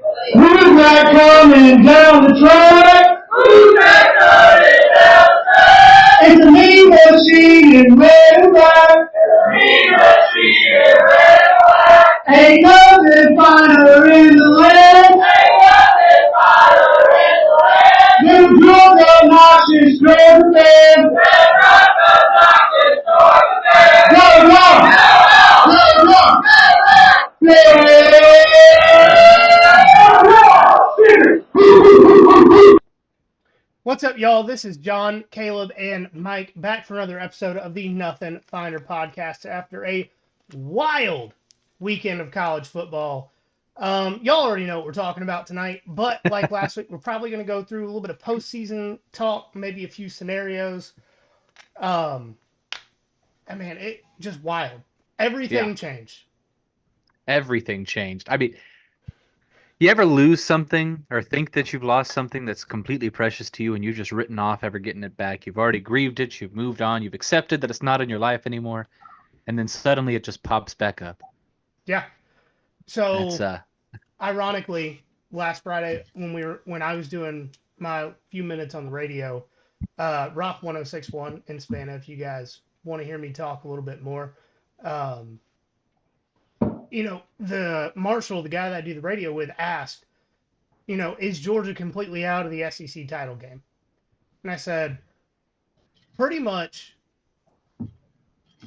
Who's that coming down the track? Who's that coming down the track? It's a mean machine in red and black. It's a mean machine in red and black. Ain't nothing finer in the land. Ain't nothing finer in the land. Them drunk obnoxious Georgia fans. Them drunk obnoxious Georgia fans. Go, go! Go, go! What's up, y'all? This is John, Caleb, and Mike back for another episode of the Nothing Finer podcast after a wild weekend of college football. Y'all already know what we're talking about tonight, but like last week, we're probably going to go through a little bit of postseason talk, maybe a few scenarios. And man, it just wild. Everything changed. Everything changed. I mean, you ever lose something or think that you've lost something that's completely precious to you and you've just written off ever getting it back? You've already grieved it, you've moved on, you've accepted that it's not in your life anymore, and then suddenly it just pops back up. Yeah. So, ironically, last Friday when I was doing my few minutes on the radio, Rock 106.1 in Savannah, if you guys want to hear me talk a little bit more. The marshal, the guy that I do the radio with, asked, is Georgia completely out of the SEC title game? And I said, pretty much.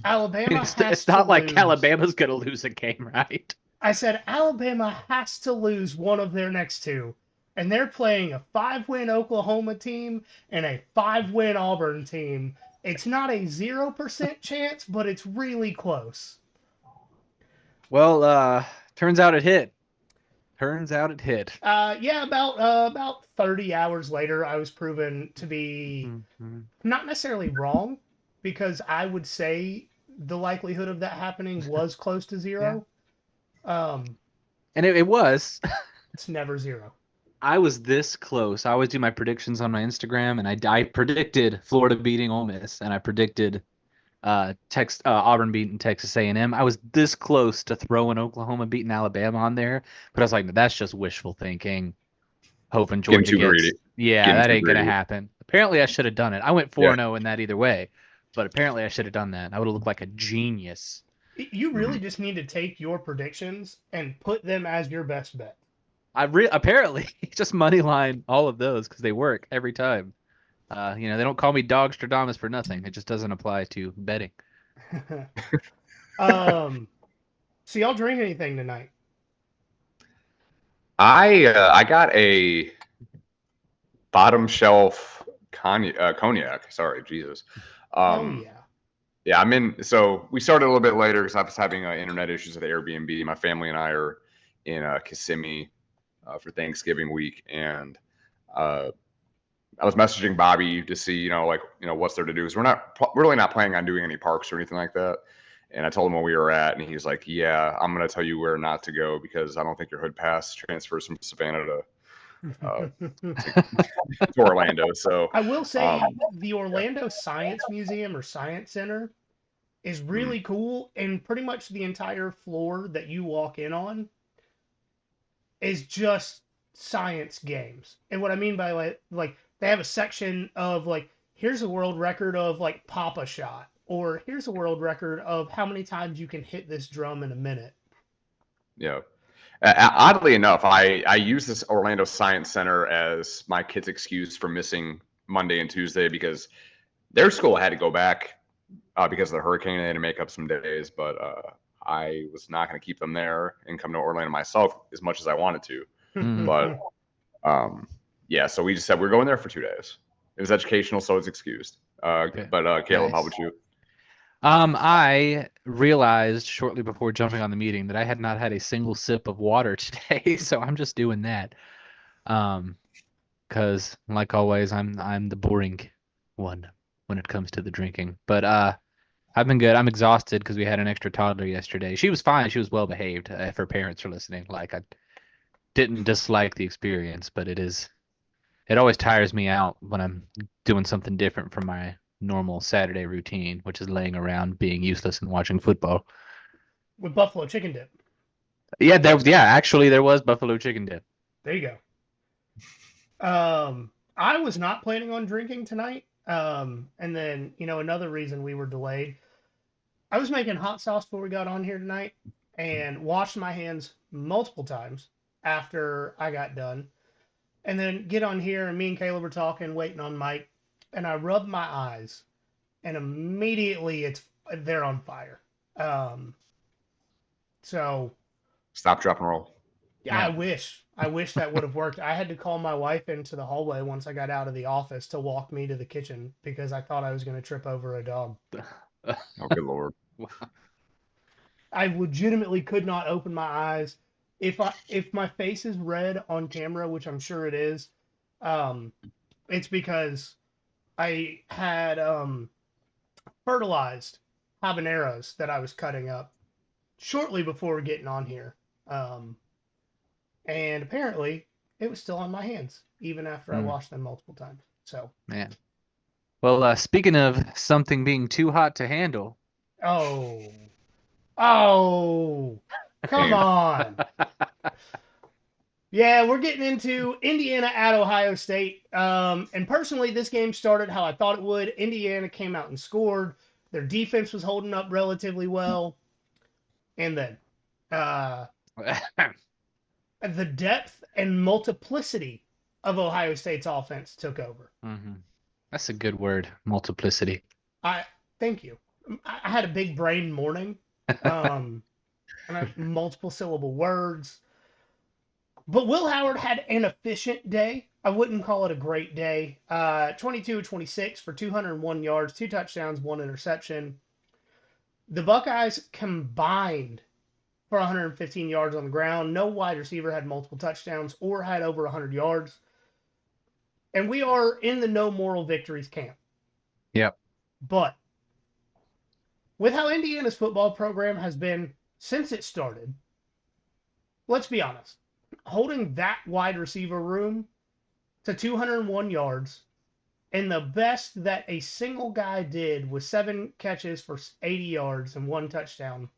Alabama has to lose. It's not like Alabama's going to lose a game, right? I said Alabama has to lose one of their next two. And they're playing a 5-win Oklahoma team and a 5-win Auburn team. It's not a 0% chance, but it's really close. Well, turns out it hit. About 30 hours later, I was proven to be not necessarily wrong, because I would say the likelihood of that happening was close to zero. Yeah. And it was. It's never zero. I was this close. I always do my predictions on my Instagram, and I predicted Florida beating Ole Miss, and I predicted Auburn beating Texas A&M. I was this close to throwing Oklahoma beating Alabama on there, but I was like, no, that's just wishful thinking. Hoping Georgia gets. Greedy. Yeah, that ain't gonna happen. Apparently, I should have done it. I went 4-0 in that either way, but apparently, I should have done that. I would have looked like a genius. You really just need to take your predictions and put them as your best bet. Apparently just money line all of those because they work every time. They don't call me Dogstradamus for nothing. It just doesn't apply to betting. So y'all drink anything tonight? I got a bottom shelf cognac. Sorry, Jesus. Yeah, I'm in. So we started a little bit later because I was having internet issues with Airbnb. My family and I are in Kissimmee for Thanksgiving week, and I was messaging Bobby to see, what's there to do. Because we're really not planning on doing any parks or anything like that. And I told him where we were at, and he's like, "Yeah, I'm gonna tell you where not to go because I don't think your hood pass transfers from Savannah to Orlando." So I will say the Orlando Science Museum or Science Center is really cool, and pretty much the entire floor that you walk in on is just science games. And what I mean by like they have a section of here's a world record of Papa shot, or here's a world record of how many times you can hit this drum in a minute. Yeah. Oddly enough, I use this Orlando Science Center as my kid's excuse for missing Monday and Tuesday because their school had to go back because of the hurricane. They had to make up some days, but I was not going to keep them there and come to Orlando myself as much as I wanted to. But so we just said we're going there for 2 days. It was educational, so it's excused. Okay. But Caleb, Nice. How about you? I realized shortly before jumping on the meeting that I had not had a single sip of water today, so I'm just doing that. Because like always, I'm the boring one when it comes to the drinking. But I've been good. I'm exhausted because we had an extra toddler yesterday. She was fine. She was well behaved. If her parents are listening, I didn't dislike the experience, but it always tires me out when I'm doing something different from my normal Saturday routine, which is laying around being useless and watching football. With buffalo chicken dip. Yeah, actually there was buffalo chicken dip. There you go. I was not planning on drinking tonight. And then, another reason we were delayed, I was making hot sauce before we got on here tonight and washed my hands multiple times after I got done. And then get on here and me and Caleb were talking, waiting on Mike, and I rubbed my eyes and immediately they're on fire. So Stop, drop, and roll. yeah, I wish that would have worked. I had to call my wife into the hallway once I got out of the office to walk me to the kitchen because I thought I was going to trip over a dog. Oh, good Lord. I legitimately could not open my eyes. If my face is red on camera, which I'm sure it is, it's because I had fertilized habaneros that I was cutting up shortly before getting on here. And apparently it was still on my hands even after I washed them multiple times. So man. Well, speaking of something being too hot to handle. Oh, come on. Yeah, we're getting into Indiana at Ohio State. And personally, this game started how I thought it would. Indiana came out and scored. Their defense was holding up relatively well. And then the depth and multiplicity of Ohio State's offense took over. Mm-hmm. That's a good word, multiplicity. Thank you. I had a big brain morning. And I have multiple syllable words. But Will Howard had an efficient day. I wouldn't call it a great day. 22-26 for 201 yards, 2 touchdowns, 1 interception. The Buckeyes combined for 115 yards on the ground. No wide receiver had multiple touchdowns or had over 100 yards. And we are in the no moral victories camp. Yep. But with how Indiana's football program has been since it started, let's be honest, holding that wide receiver room to 201 yards, and the best that a single guy did was 7 catches for 80 yards and 1 touchdown,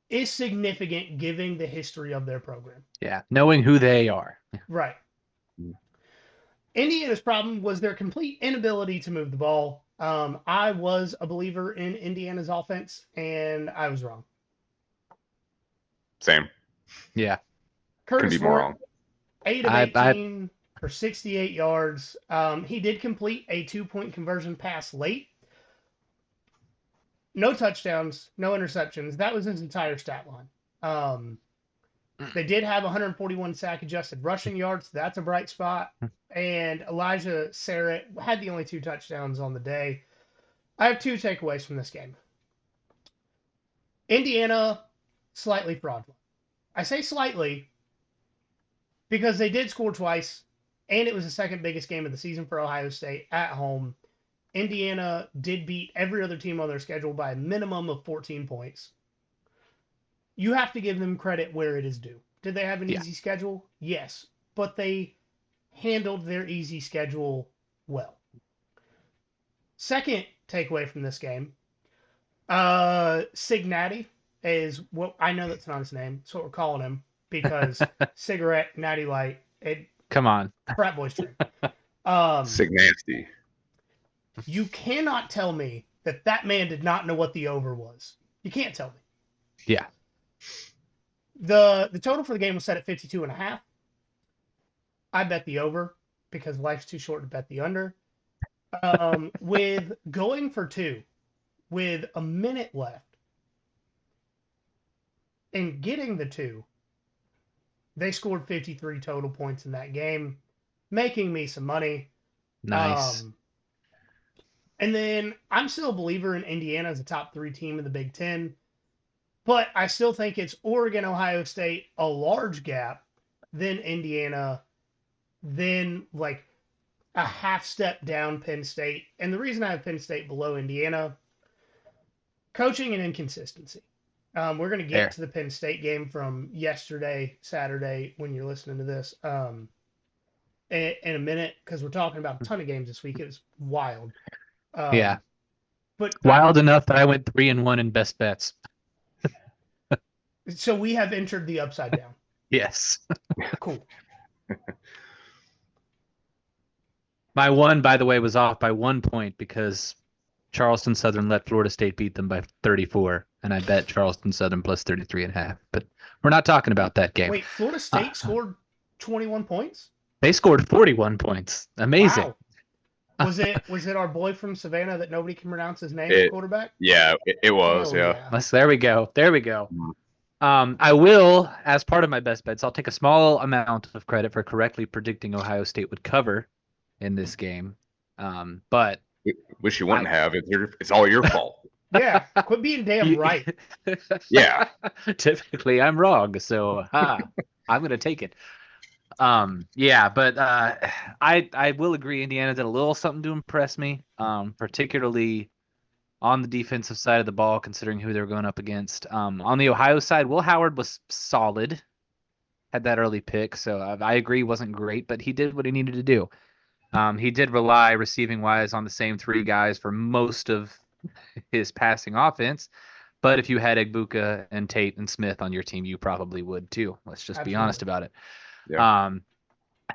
is significant given the history of their program. Yeah, knowing who they are. Right. Indiana's problem was their complete inability to move the ball. I was a believer in Indiana's offense, and I was wrong. Same. Yeah. Couldn't be more wrong. 8 of 18 for 68 yards. He did complete a 2-point conversion pass late. No touchdowns, no interceptions. That was his entire stat line. They did have 141 sack adjusted rushing yards. That's a bright spot. And Elijah Sarrett had the only 2 touchdowns on the day. I have 2 takeaways from this game. Indiana, slightly fraudulent. I say slightly because they did score twice, and it was the second biggest game of the season for Ohio State at home. Indiana did beat every other team on their schedule by a minimum of 14 points. You have to give them credit where it is due. Did they have an easy schedule? Yes. But they handled their easy schedule well. Second takeaway from this game, Cincinnati is what I know that's not his name. That's what we're calling him because cigarette, natty light, come on, frat boys drink. Signasty. You cannot tell me that man did not know what the over was. You can't tell me. Yeah. The total for the game was set at 52.5. I bet the over because life's too short to bet the under. With going for 2, with a minute left, and getting the 2, they scored 53 total points in that game, making me some money. Nice. And then I'm still a believer in Indiana as a top 3 team in the Big Ten, but I still think it's Oregon, Ohio State, a large gap, then Indiana, then like a half step down Penn State. And the reason I have Penn State below Indiana, coaching and inconsistency. We're going to get to the Penn State game from yesterday, Saturday, when you're listening to this, in a minute, because we're talking about a ton of games this week. It was wild. Yeah. But wild enough that I went 3-1 in best bets. So we have entered the upside down. Yes. Cool. My one, by the way, was off by 1 point because Charleston Southern let Florida State beat them by 34, and I bet Charleston Southern plus 33.5. But we're not talking about that game. Wait, Florida State scored 21 points? They scored 41 points. Amazing. Wow. Was it our boy from Savannah that nobody can pronounce his name, quarterback? Yeah, it was. Oh, yeah. There we go. I will, as part of my best bets, I'll take a small amount of credit for correctly predicting Ohio State would cover in this game. But wish you wouldn't have. It's all your fault. Yeah, quit being damn right. Yeah. Typically, I'm wrong, so I'm going to take it. Yeah, but I will agree. Indiana did a little something to impress me, particularly on the defensive side of the ball, considering who they're going up against. On the Ohio side, Will Howard was solid, had that early pick, so I agree wasn't great, but he did what he needed to do. He did rely receiving-wise on the same three guys for most of his passing offense, but if you had Egbuka and Tate and Smith on your team, you probably would too. Let's just be honest about it. Yeah.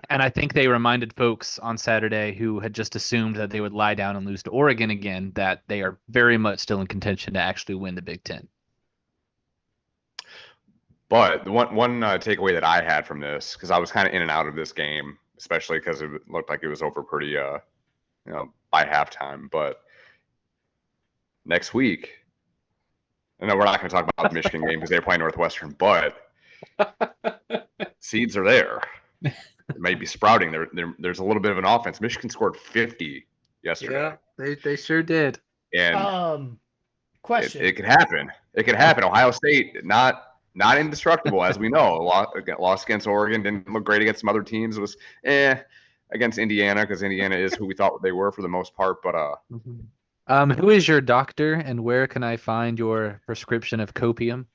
And I think they reminded folks on Saturday who had just assumed that they would lie down and lose to Oregon again that they are very much still in contention to actually win the Big Ten. But the one takeaway that I had from this, because I was kind of in and out of this game, especially because it looked like it was over pretty, by halftime. But next week, I know we're not going to talk about the Michigan game because they're playing Northwestern, but seeds are there. It might be sprouting. There's a little bit of an offense. Michigan scored 50 yesterday. Yeah, they sure did. And question. It could happen. It could happen. Ohio State, not indestructible, as we know. Lost against Oregon, didn't look great against some other teams. It was against Indiana, because Indiana is who we thought they were for the most part. But who is your doctor, and where can I find your prescription of copium?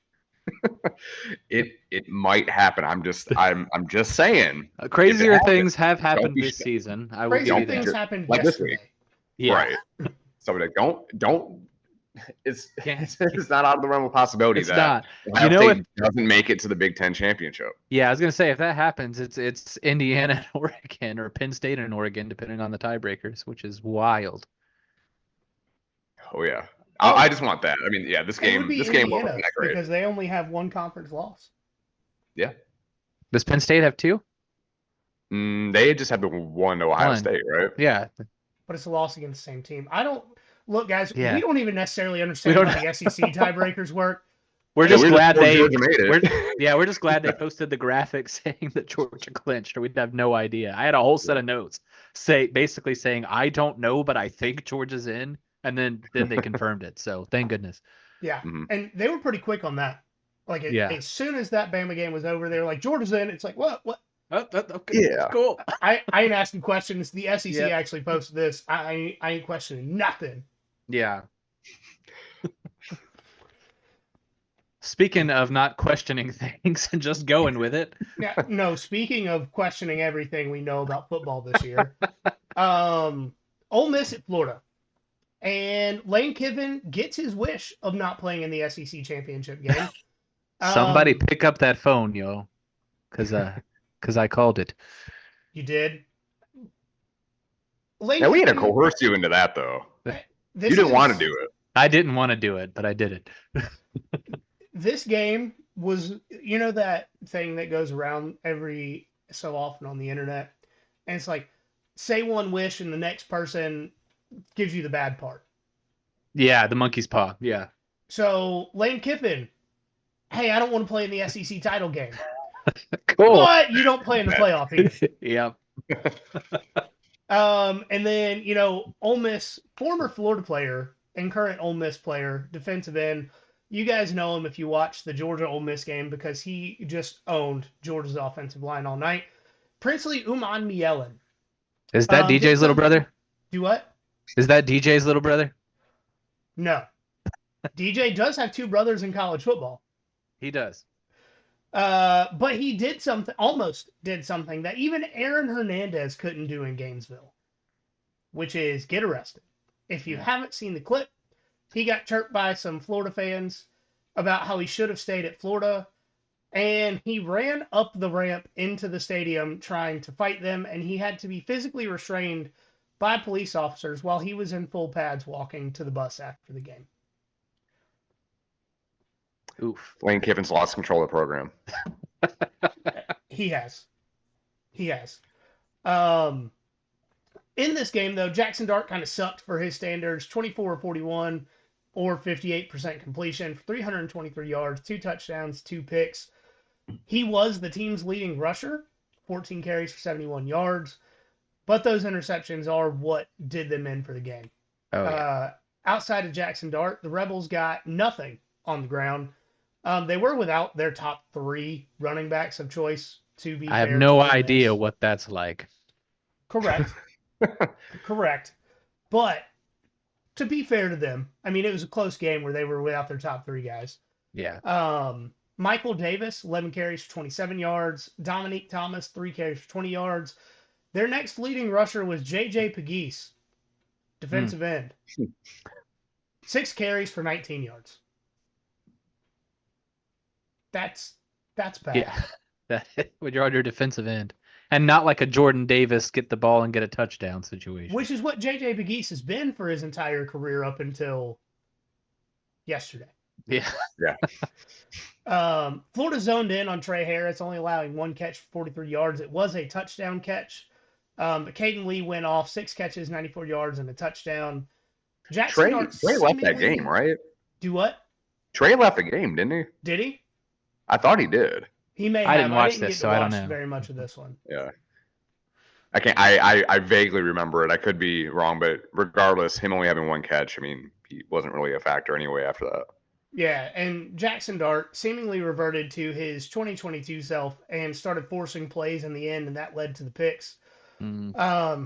It might happen. I'm just saying. Crazier things have happened this season. I will Crazier give you things that. happened Like yesterday. this week. Yeah. Right. So like, don't. It's not out of the realm of possibility It's that not. Ohio State doesn't make it to the Big Ten championship. Yeah, I was gonna say if that happens, it's Indiana and Oregon, or Penn State and Oregon, depending on the tiebreakers, which is wild. Oh yeah. I just want that. I mean, yeah, this game wasn't that great because they only have one conference loss. Yeah. Does Penn State have two? They just have the one to Ohio State, right? Yeah. But it's a loss against the same team. Look, guys, Yeah. we don't even necessarily understand how the SEC tiebreakers work. We're just glad Georgia made it. we're just glad they posted the graphic saying that Georgia clinched, or we'd have no idea. I had a whole set of notes basically saying I don't know, but I think Georgia's in, and then they confirmed it. So thank goodness. Yeah, and they were pretty quick on that. Like as soon as that Bama game was over, they were like, Georgia's in. It's like what? Oh, okay, yeah, cool. I ain't asking questions. The SEC actually posted this. I ain't questioning nothing. Yeah. Speaking of not questioning things and just going with it. No, speaking of questioning everything we know about football this year, Ole Miss at Florida. And Lane Kiffin gets his wish of not playing in the SEC championship game. Somebody pick up that phone, yo. Because I called it. You did? We had to coerce you into that, though. You didn't want to do it. I didn't want to do it, but I did it. This game was, that thing that goes around every so often on the internet, and it's like, say one wish and the next person gives you the bad part. Yeah, the monkey's paw. Yeah. So Lane Kiffin, hey, I don't want to play in the SEC title game. Cool. What? You don't play in the playoff either. Yeah. And then, Ole Miss, former Florida player and current Ole Miss player, defensive end. You guys know him if you watch the Georgia-Ole Miss game because he just owned Georgia's offensive line all night. Princely Umanmielen. Is that DJ's little brother? Do what? Is that DJ's little brother? No. DJ does have two brothers in college football. He does. But he almost did something that even Aaron Hernandez couldn't do in Gainesville, which is get arrested. If you haven't seen the clip, he got chirped by some Florida fans about how he should have stayed at Florida, and he ran up the ramp into the stadium trying to fight them, and he had to be physically restrained by police officers while he was in full pads walking to the bus after the game. Oof. Lane Kiffin's lost control of the program. He has. In this game, though, Jackson Dart kind of sucked for his standards. 24-41 or 58% completion for 323 yards, 2 touchdowns, 2 picks. He was the team's leading rusher, 14 carries for 71 yards. But those interceptions are what did them in for the game. Oh, yeah. Outside of Jackson Dart, the Rebels got nothing on the ground. They were without their top 3 running backs of choice, to be fair. I have no idea what that's like. Correct. Correct. But to be fair to them, I mean, it was a close game where they were without their top 3 guys. Yeah. Michael Davis, 11 carries for 27 yards. Dominique Thomas, 3 carries for 20 yards. Their next leading rusher was J.J. Pegues, defensive end. 6 carries for 19 yards. That's bad. Yeah. When you're on your defensive end. And not like a Jordan Davis get the ball and get a touchdown situation. Which is what J.J. Pegues has been for his entire career up until yesterday. Yeah. Florida zoned in on Trey Harris, only allowing 1 catch for 43 yards. It was a touchdown catch. But Caden Lee went off 6 catches, 94 yards, and a touchdown. Trey left that game, right? Do what? Trey left the game, didn't he? Did he? I thought he did. He may have. I didn't watch this, so I don't know. Very much of this one. Yeah. I vaguely remember it. I could be wrong, but regardless, him only having 1 catch, I mean, he wasn't really a factor anyway after that. Yeah, and Jackson Dart seemingly reverted to his 2022 self and started forcing plays in the end, and that led to the picks. And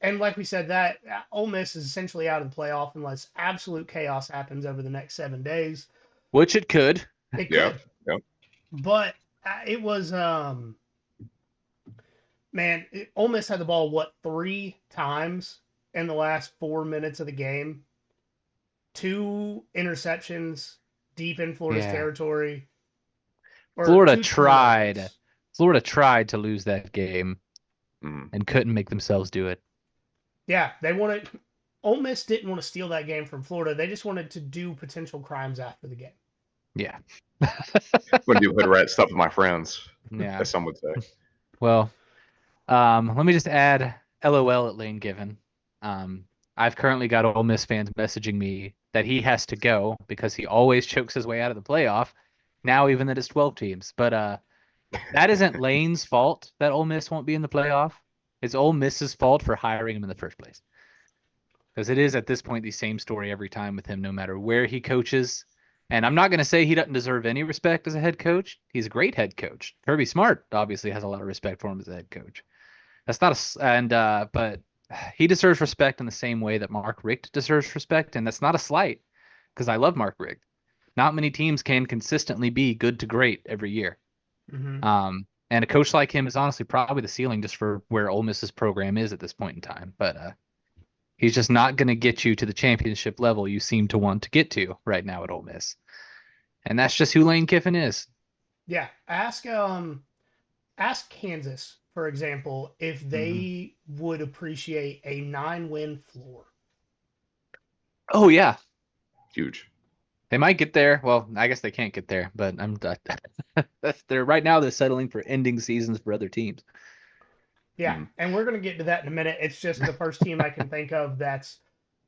like we said, that Ole Miss is essentially out of the playoff unless absolute chaos happens over the next 7 days. Which it could. It could. Yeah. But it was, Ole Miss had the ball, 3 times in the last 4 minutes of the game. 2 interceptions deep in Florida's territory. Florida tried to lose that game and couldn't make themselves do it. Yeah, Ole Miss didn't want to steal that game from Florida. They just wanted to do potential crimes after the game. Yeah. I'm going to do hood rat stuff with my friends, yeah, as some would say. Well, let me just add LOL at Lane Giffen. I've currently got Ole Miss fans messaging me that he has to go because he always chokes his way out of the playoff, now even that it's 12 teams. But that isn't Lane's fault that Ole Miss won't be in the playoff. It's Ole Miss's fault for hiring him in the first place. Because it is, at this point, the same story every time with him, no matter where he coaches. And I'm not going to say he doesn't deserve any respect as a head coach. He's a great head coach. Kirby Smart obviously has a lot of respect for him as a head coach. That's not but he deserves respect in the same way that Mark Richt deserves respect, and that's not a slight, because I love Mark Richt. Not many teams can consistently be good to great every year. And a coach like him is honestly probably the ceiling just for where Ole Miss's program is at this point in time. But he's just not going to get you to the championship level you seem to want to get to right now at Ole Miss. And that's just who Lane Kiffin is. Yeah. Ask Kansas, for example, if they would appreciate a 9-win floor. Oh, yeah. Huge. They might get there. Well, I guess they can't get there, but they're right now they're settling for ending seasons for other teams. Yeah, and we're going to get to that in a minute. It's just the first team I can think of that's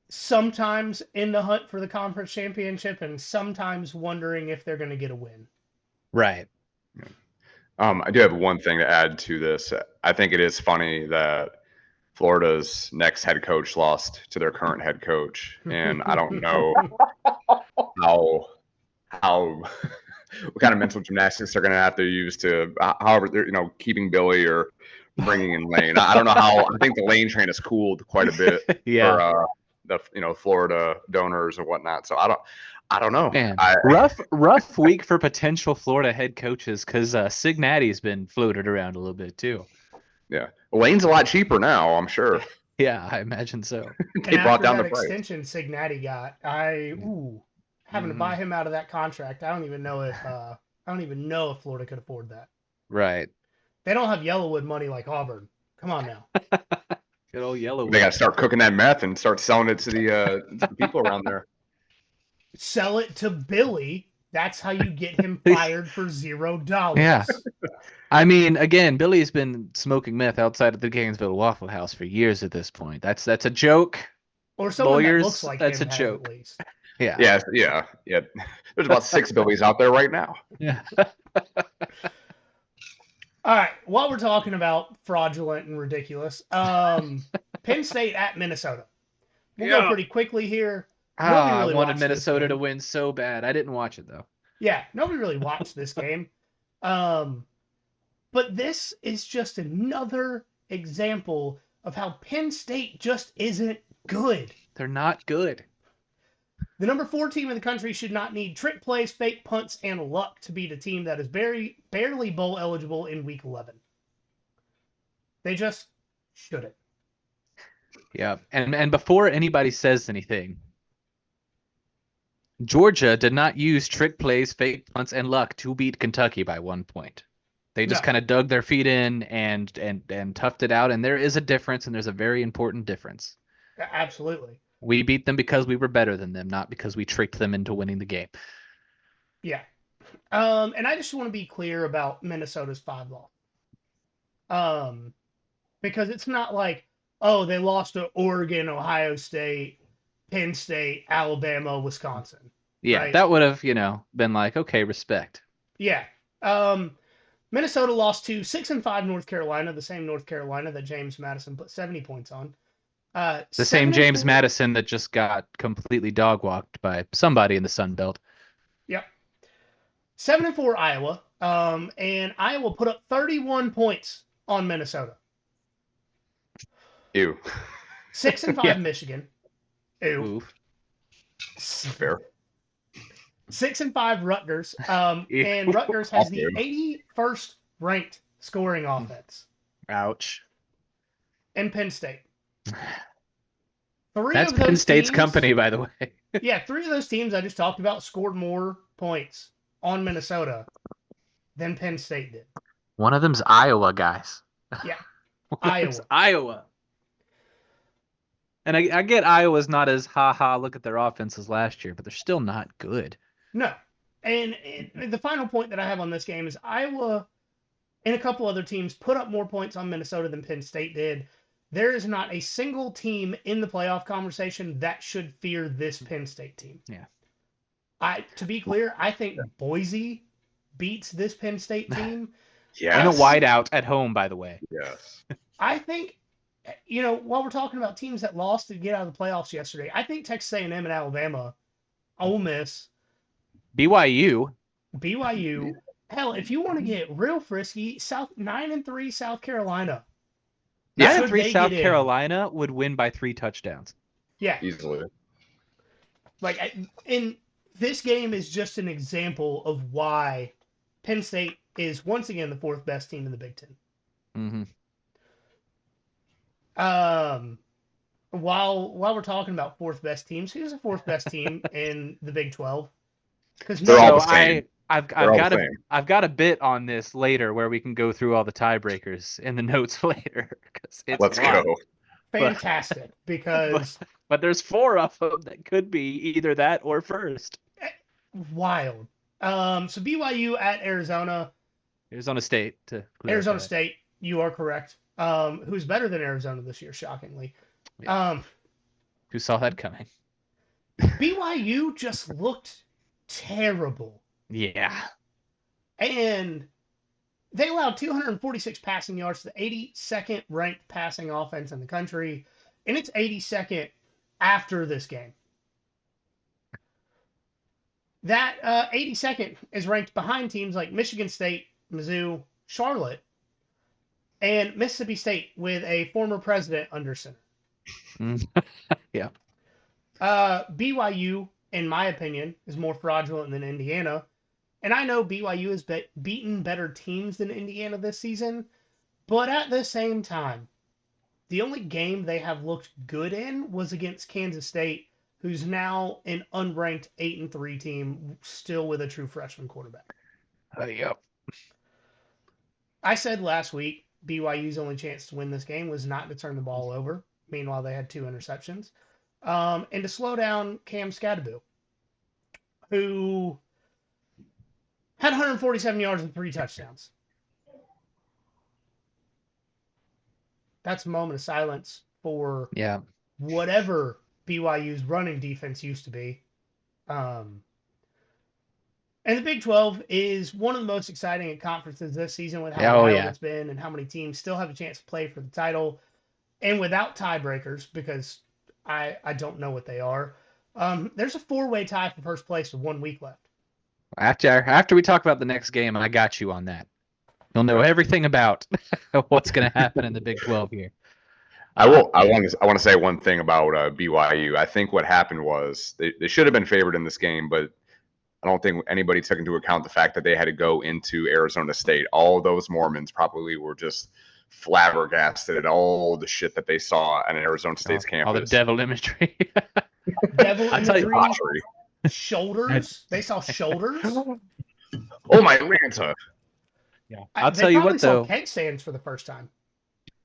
sometimes in the hunt for the conference championship and sometimes wondering if they're going to get a win. Right. I do have one thing to add to this. I think it is funny that Florida's next head coach lost to their current head coach, and I don't know how what kind of mental gymnastics they're going to have to use to, however, they're keeping Billy or bringing in Lane. I don't know how. I think the Lane train has cooled quite a bit for the Florida donors and whatnot. So I don't know. Man, rough week for potential Florida head coaches because Cignati's been floated around a little bit too. Yeah, Lane's a lot cheaper now, I'm sure. Yeah, I imagine so. They brought down the price. Extension Cignati got, having to buy him out of that contract. I don't even know if I don't even know if Florida could afford that. Right. They don't have Yellowwood money like Auburn. Come on now. Good old Yellowwood. They got to start cooking that meth and start selling it to the people around there. Sell it to Billy. That's how you get him fired for $0. Yeah. I mean, again, Billy's been smoking meth outside of the Gainesville Waffle House for years at this point. That's a joke. Or someone Lawyers, that looks like that's him a has, joke. at least. Yeah. There's about 6 Billies out there right now. Yeah. All right. While we're talking about fraudulent and ridiculous, Penn State at Minnesota. We'll go pretty quickly here. I wanted Minnesota to win so bad. I didn't watch it, though. Yeah, nobody really watched this game. But this is just another example of how Penn State just isn't good. They're not good. The number 4 team in the country should not need trick plays, fake punts, and luck to beat a team that is barely bowl eligible in Week 11. They just shouldn't. Yeah, and before anybody says anything, Georgia did not use trick plays, fake punts, and luck to beat Kentucky by 1 point. They just kind of dug their feet in and toughed it out, and there is a difference, and there's a very important difference. Absolutely. We beat them because we were better than them, not because we tricked them into winning the game. Yeah. And I just want to be clear about Minnesota's 5 loss. Because it's not like, oh, they lost to Oregon, Ohio State, Penn State, Alabama, Wisconsin. Yeah, right? That would have, been like, okay, respect. Yeah. Minnesota lost to 6-5 North Carolina, the same North Carolina that James Madison put 70 points on. The same James Madison that just got completely dog-walked by somebody in the Sun Belt. Yep. 7-4 Iowa. And Iowa put up 31 points on Minnesota. Ew. 6-5 Michigan. Ew. Oof. Fair. 6-5 Rutgers. And Rutgers has the 81st ranked scoring offense. Ouch. And Penn State. That's Penn State's company, by the way. Yeah, 3 of those teams I just talked about scored more points on Minnesota than Penn State did. One of them's Iowa, guys. Yeah, Iowa. And I get Iowa's not as look at their offenses last year, but they're still not good. No. And the final point that I have on this game is Iowa and a couple other teams put up more points on Minnesota than Penn State did. There is not a single team in the playoff conversation that should fear this Penn State team. Yeah. To be clear, I think Boise beats this Penn State team. Yeah. And a wideout at home, by the way. Yes. I think, while we're talking about teams that lost to get out of the playoffs yesterday, I think Texas A&M and Alabama, Ole Miss, BYU. Hell, if you want to get real frisky, 9-3 South Carolina. 9-3 South Carolina would win by 3 touchdowns. Yeah. Easily. And this game is just an example of why Penn State is once again the 4th best team in the Big Ten. Mm-hmm. While we're talking about 4th best teams, who's the 4th best team in the Big 12? Because they're all the same. I've got a bit on this later where we can go through all the tiebreakers in the notes later. Let's go. Fantastic, because but there's 4 of them that could be either that or first. Wild. So BYU at Arizona. Arizona State. Arizona State, you are correct. Who's better than Arizona this year, shockingly. Yeah. Who saw that coming? BYU just looked terrible. Yeah. And they allowed 246 passing yards to the 82nd ranked passing offense in the country, and it's 82nd after this game. That 82nd is ranked behind teams like Michigan State, Mizzou, Charlotte, and Mississippi State with a former president under center. Yeah. BYU, in my opinion, is more fraudulent than Indiana. And I know BYU has beaten better teams than Indiana this season, but at the same time, the only game they have looked good in was against Kansas State, who's now an unranked 8-3 team, still with a true freshman quarterback. Yep. I said last week BYU's only chance to win this game was not to turn the ball over. Meanwhile, they had 2 interceptions. And to slow down Cam Scadaboo, who had 147 yards and 3 touchdowns. That's a moment of silence for whatever BYU's running defense used to be. And the Big 12 is one of the most exciting conferences this season with how wild it's been and how many teams still have a chance to play for the title. And without tiebreakers, because I don't know what they are, there's a 4-way tie for first place with 1 week left. After we talk about the next game, I got you on that. You'll know everything about what's going to happen in the Big 12 here. I want to say one thing about BYU. I think what happened was they should have been favored in this game, but I don't think anybody took into account the fact that they had to go into Arizona State. All those Mormons probably were just flabbergasted at all the shit that they saw at Arizona State's campus. All the devil imagery. Devil imagery. Shoulders. They saw shoulders. Oh, my Atlanta. Yeah. I'll tell you what, though. Keg stands for the first time.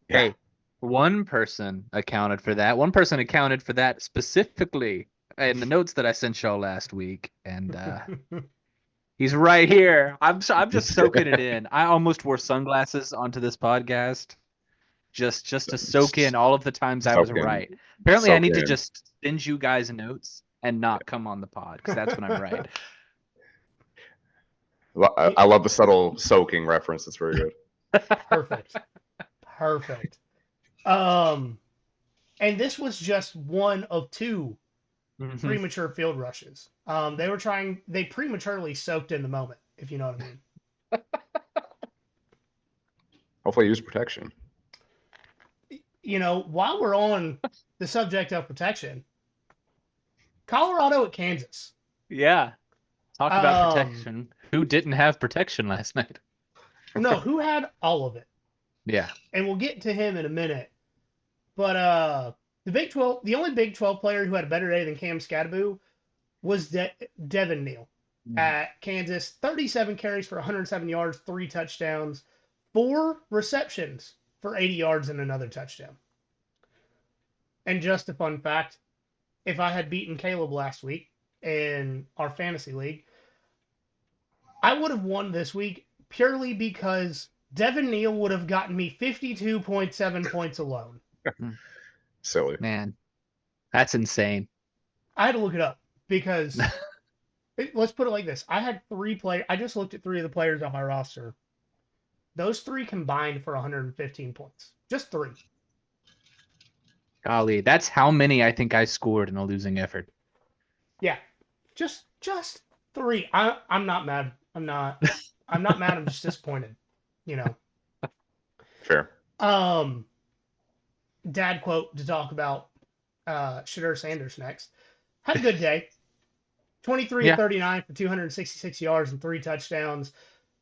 Hey, one person accounted for that. One person accounted for that specifically in the notes that I sent y'all last week, and he's right here. I'm just soaking it in. I almost wore sunglasses onto this podcast just to soak in all of the times I was right. Apparently, I need to just send you guys notes and not come on the pod, because that's when I'm right. I love the subtle soaking reference. It's very good. Perfect. And this was just one of 2 premature field rushes. They prematurely soaked in the moment, if you know what I mean. Hopefully use protection. You know, while we're on the subject of protection, Colorado at Kansas. Yeah. Talk about protection. Who didn't have protection last night? No, who had all of it? Yeah. And we'll get to him in a minute. But the Big 12, the only Big 12 player who had a better day than Cam Scadaboo was Devin Neal at Kansas. 37 carries for 107 yards, 3 touchdowns, 4 receptions for 80 yards and another touchdown. And just a fun fact, if I had beaten Kaleb last week in our fantasy league, I would have won this week purely because Devin Neal would have gotten me 52.7 points alone. Silly. Man, that's insane. I had to look it up because let's put it like this. I had 3 players. I just looked at 3 of the players on my roster. Those 3 combined for 115 points. Just 3. Golly, that's how many I think I scored in a losing effort. Yeah, just 3. I'm not mad. I'm not mad. I'm just disappointed. You know. Fair. Dad quote to talk about Shadur Sanders next. Had a good day. 23 of 39 for 266 yards and 3 touchdowns.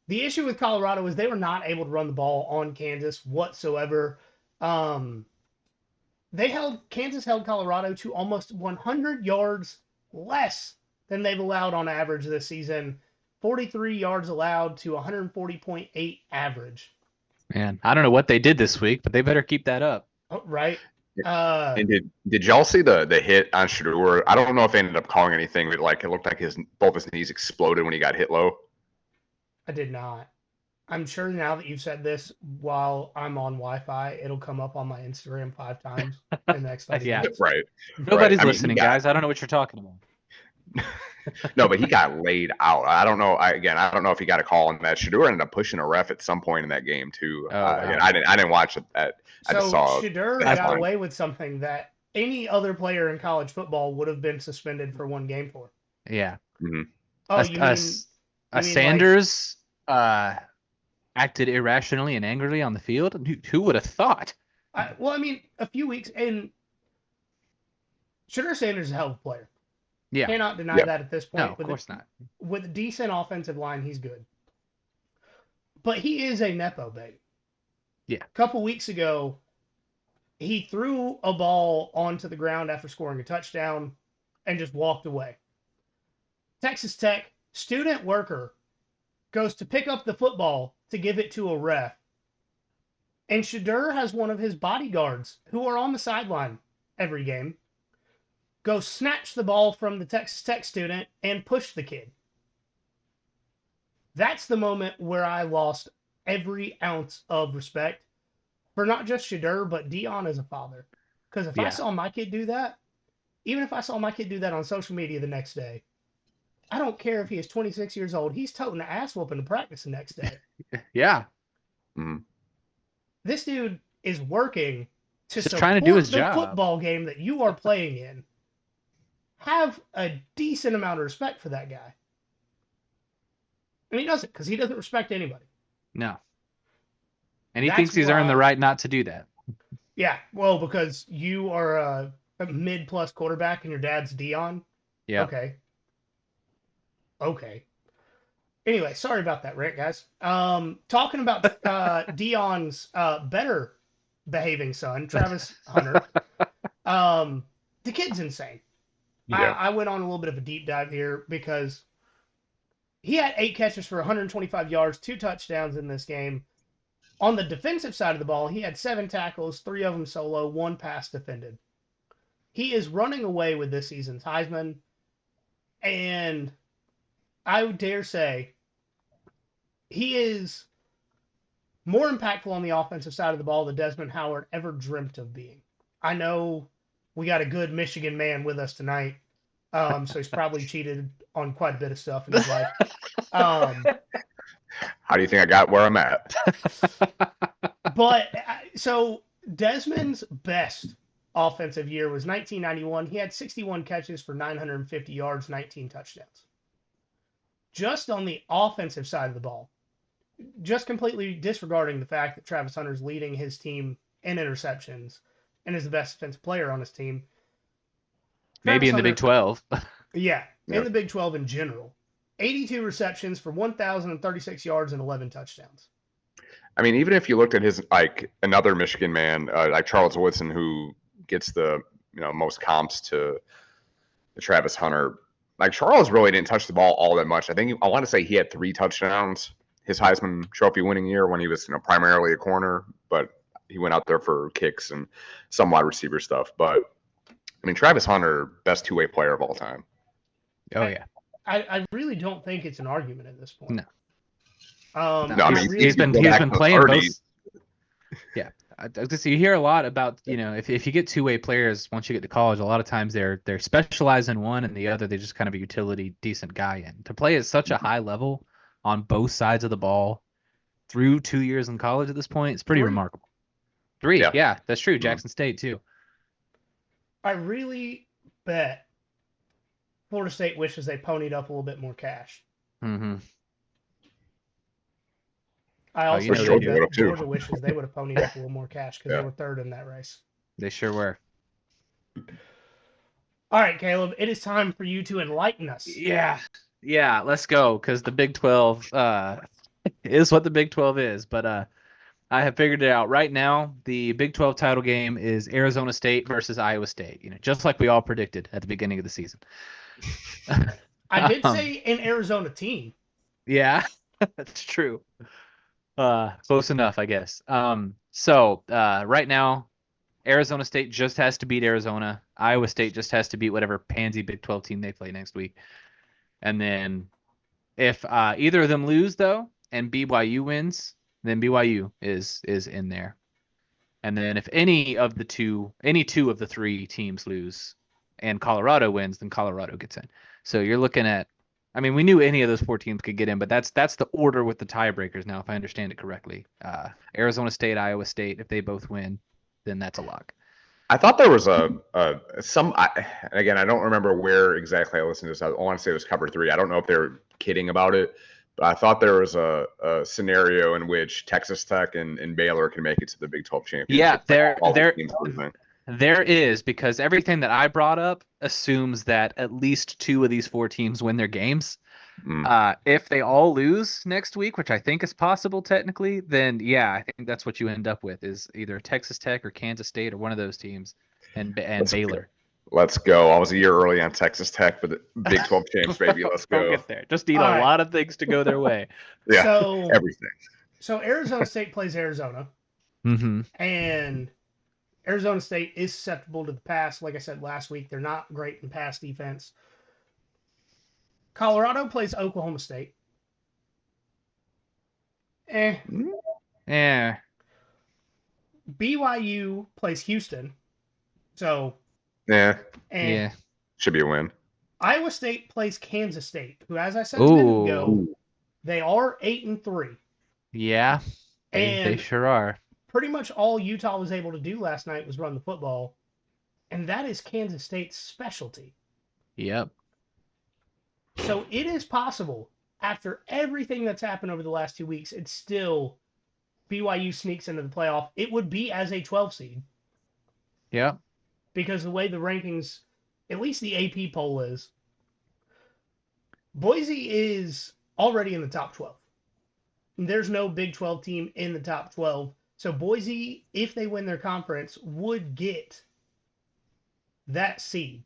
The issue with Colorado was they were not able to run the ball on Kansas whatsoever. Kansas held Colorado to almost 100 yards less than they've allowed on average this season. 43 yards allowed to 140.8 average. Man, I don't know what they did this week, but they better keep that up. Oh, right. And did y'all see the hit on Shadur? I don't know if they ended up calling anything, but it looked like both his knees exploded when he got hit low. I did not. I'm sure now that you've said this while I'm on Wi-Fi, it'll come up on my Instagram 5 times in the next 5 minutes. Right. Nobody's listening, guys. I don't know what you're talking about. No, but he got laid out. I don't know. I don't know if he got a call on that. Shadur ended up pushing a ref at some point in that game too. Wow. I didn't watch it. I just saw. Shadur got away with something that any other player in college football would have been suspended for 1 game for. Yeah. Mm-hmm. Oh, you mean Sanders acted irrationally and angrily on the field? Who would have thought? A few weeks, and Shadur Sanders is a hell of a player. Yeah. Cannot deny that at this point. No, of course not. With a decent offensive line, he's good. But he is a Nepo baby. Yeah. A couple weeks ago, he threw a ball onto the ground after scoring a touchdown and just walked away. Texas Tech student worker goes to pick up the football to give it to a ref. And Shedeur has one of his bodyguards who are on the sideline every game go snatch the ball from the Texas Tech student and push the kid. That's the moment where I lost every ounce of respect for not just Shedeur, but Dion as a father. Because if I saw my kid do that, even if I saw my kid do that on social media the next day, I don't care if he is 26 years old. He's toting an ass whooping to practice the next day. Yeah. Mm. This dude is working to Just support trying to do his the job. football game that you are playing in. Have a decent amount of respect for that guy. And he doesn't, because he doesn't respect anybody. No. And he That's thinks he's earned the why- right not to do that. Yeah, well, because you are a mid-plus quarterback and your dad's Dion. Yeah. Okay. Anyway, sorry about that, Rick, guys. Talking about Dion's better behaving son, Travis Hunter. The kid's insane. Yeah. I went on a little bit of a deep dive here because he had 8 catches for 125 yards, 2 touchdowns in this game. On the defensive side of the ball, he had 7 tackles, 3 of them solo, 1 pass defended. He is running away with this season's Heisman, and I would dare say he is more impactful on the offensive side of the ball than Desmond Howard ever dreamt of being. I know we got a good Michigan man with us tonight, so he's probably cheated on quite a bit of stuff in his life. How do you think I got where I'm at? But so Desmond's best offensive year was 1991. He had 61 catches for 950 yards, 19 touchdowns. Just on the offensive side of the ball, just completely disregarding the fact that Travis Hunter's leading his team in interceptions and is the best defensive player on his team. Maybe in the Big 12. Yeah, in the Big 12 in general. 82 receptions for 1,036 yards and 11 touchdowns. I mean, even if you looked at his another Michigan man, like Charles Woodson, who gets the most comps to Travis Hunter, like Charles really didn't touch the ball all that much. I want to say he had 3 touchdowns his Heisman Trophy winning year when he was primarily a corner, but he went out there for kicks and some wide receiver stuff. But I mean, Travis Hunter, best 2-way player of all time. Oh yeah. I really don't think it's an argument at this point. No. No, I mean, he's been playing both. Yeah, you hear a lot about if you get 2-way players once you get to college, a lot of times they're specialized in one and the other they just kind of a utility decent guy in. To play at such a high level on both sides of the ball through 2 years in college at this point, it's pretty remarkable. 3, yeah, that's true. Jackson State too. I really bet Florida State wishes they ponied up a little bit more cash. Mm-hmm. I also think that Georgia wishes they would have ponied up a little more cash because they were third in that race. They sure were. All right, Caleb, it is time for you to enlighten us. Yeah, let's go, because the Big 12 is what the Big 12 is. But I have figured it out. Right now, the Big 12 title game is Arizona State versus Iowa State, just like we all predicted at the beginning of the season. I did say an Arizona team. Yeah, that's true. Close enough, I guess. So right now, Arizona State just has to beat Arizona. Iowa State just has to beat whatever pansy Big 12 team they play next week. And then if either of them lose, though, and BYU wins, then BYU is in there. And then if any two of the 3 teams lose and Colorado wins, then Colorado gets in. So you're looking at, I mean, we knew any of those 4 teams could get in, but that's the order with the tiebreakers now, if I understand it correctly. Arizona State, Iowa State, if they both win, then that's a lock. I thought there was again, I don't remember where exactly I listened to this. I want to say it was Cover 3. I don't know if they're kidding about it, but I thought there was a scenario in which Texas Tech and Baylor can make it to the Big 12 championship. Yeah, there is, because everything that I brought up assumes that at least 2 of these 4 teams win their games. If they all lose next week, which I think is possible technically, then yeah, I think that's what you end up with is either Texas Tech or Kansas State or one of those teams and Baylor. Let's go. I was a year early on Texas Tech, but Big 12 champs, baby. Let's go. We'll get there. Just need All a right. lot of things to go their way. Yeah, So everything. So Arizona State plays Arizona, Mm-hmm. and Arizona State is susceptible to the pass. Like I said last week, they're not great in pass defense. Colorado plays Oklahoma State. Yeah. BYU plays Houston. So Yeah. Yeah. Should be a win. Iowa State plays Kansas State, who, as I said a minute ago, Ooh. they are 8-3. Yeah. They And sure are. pretty much all Utah was able to do last night was run the football, and that is Kansas State's specialty. Yep. So it is possible, after everything that's happened over the last 2 weeks, it's still BYU sneaks into the playoff. It would be as a 12 seed. Yep. Because the way the rankings, at least the AP poll is, Boise is already in the top 12. There's no Big 12 team in the top 12. So Boise, if they win their conference, would get that seed.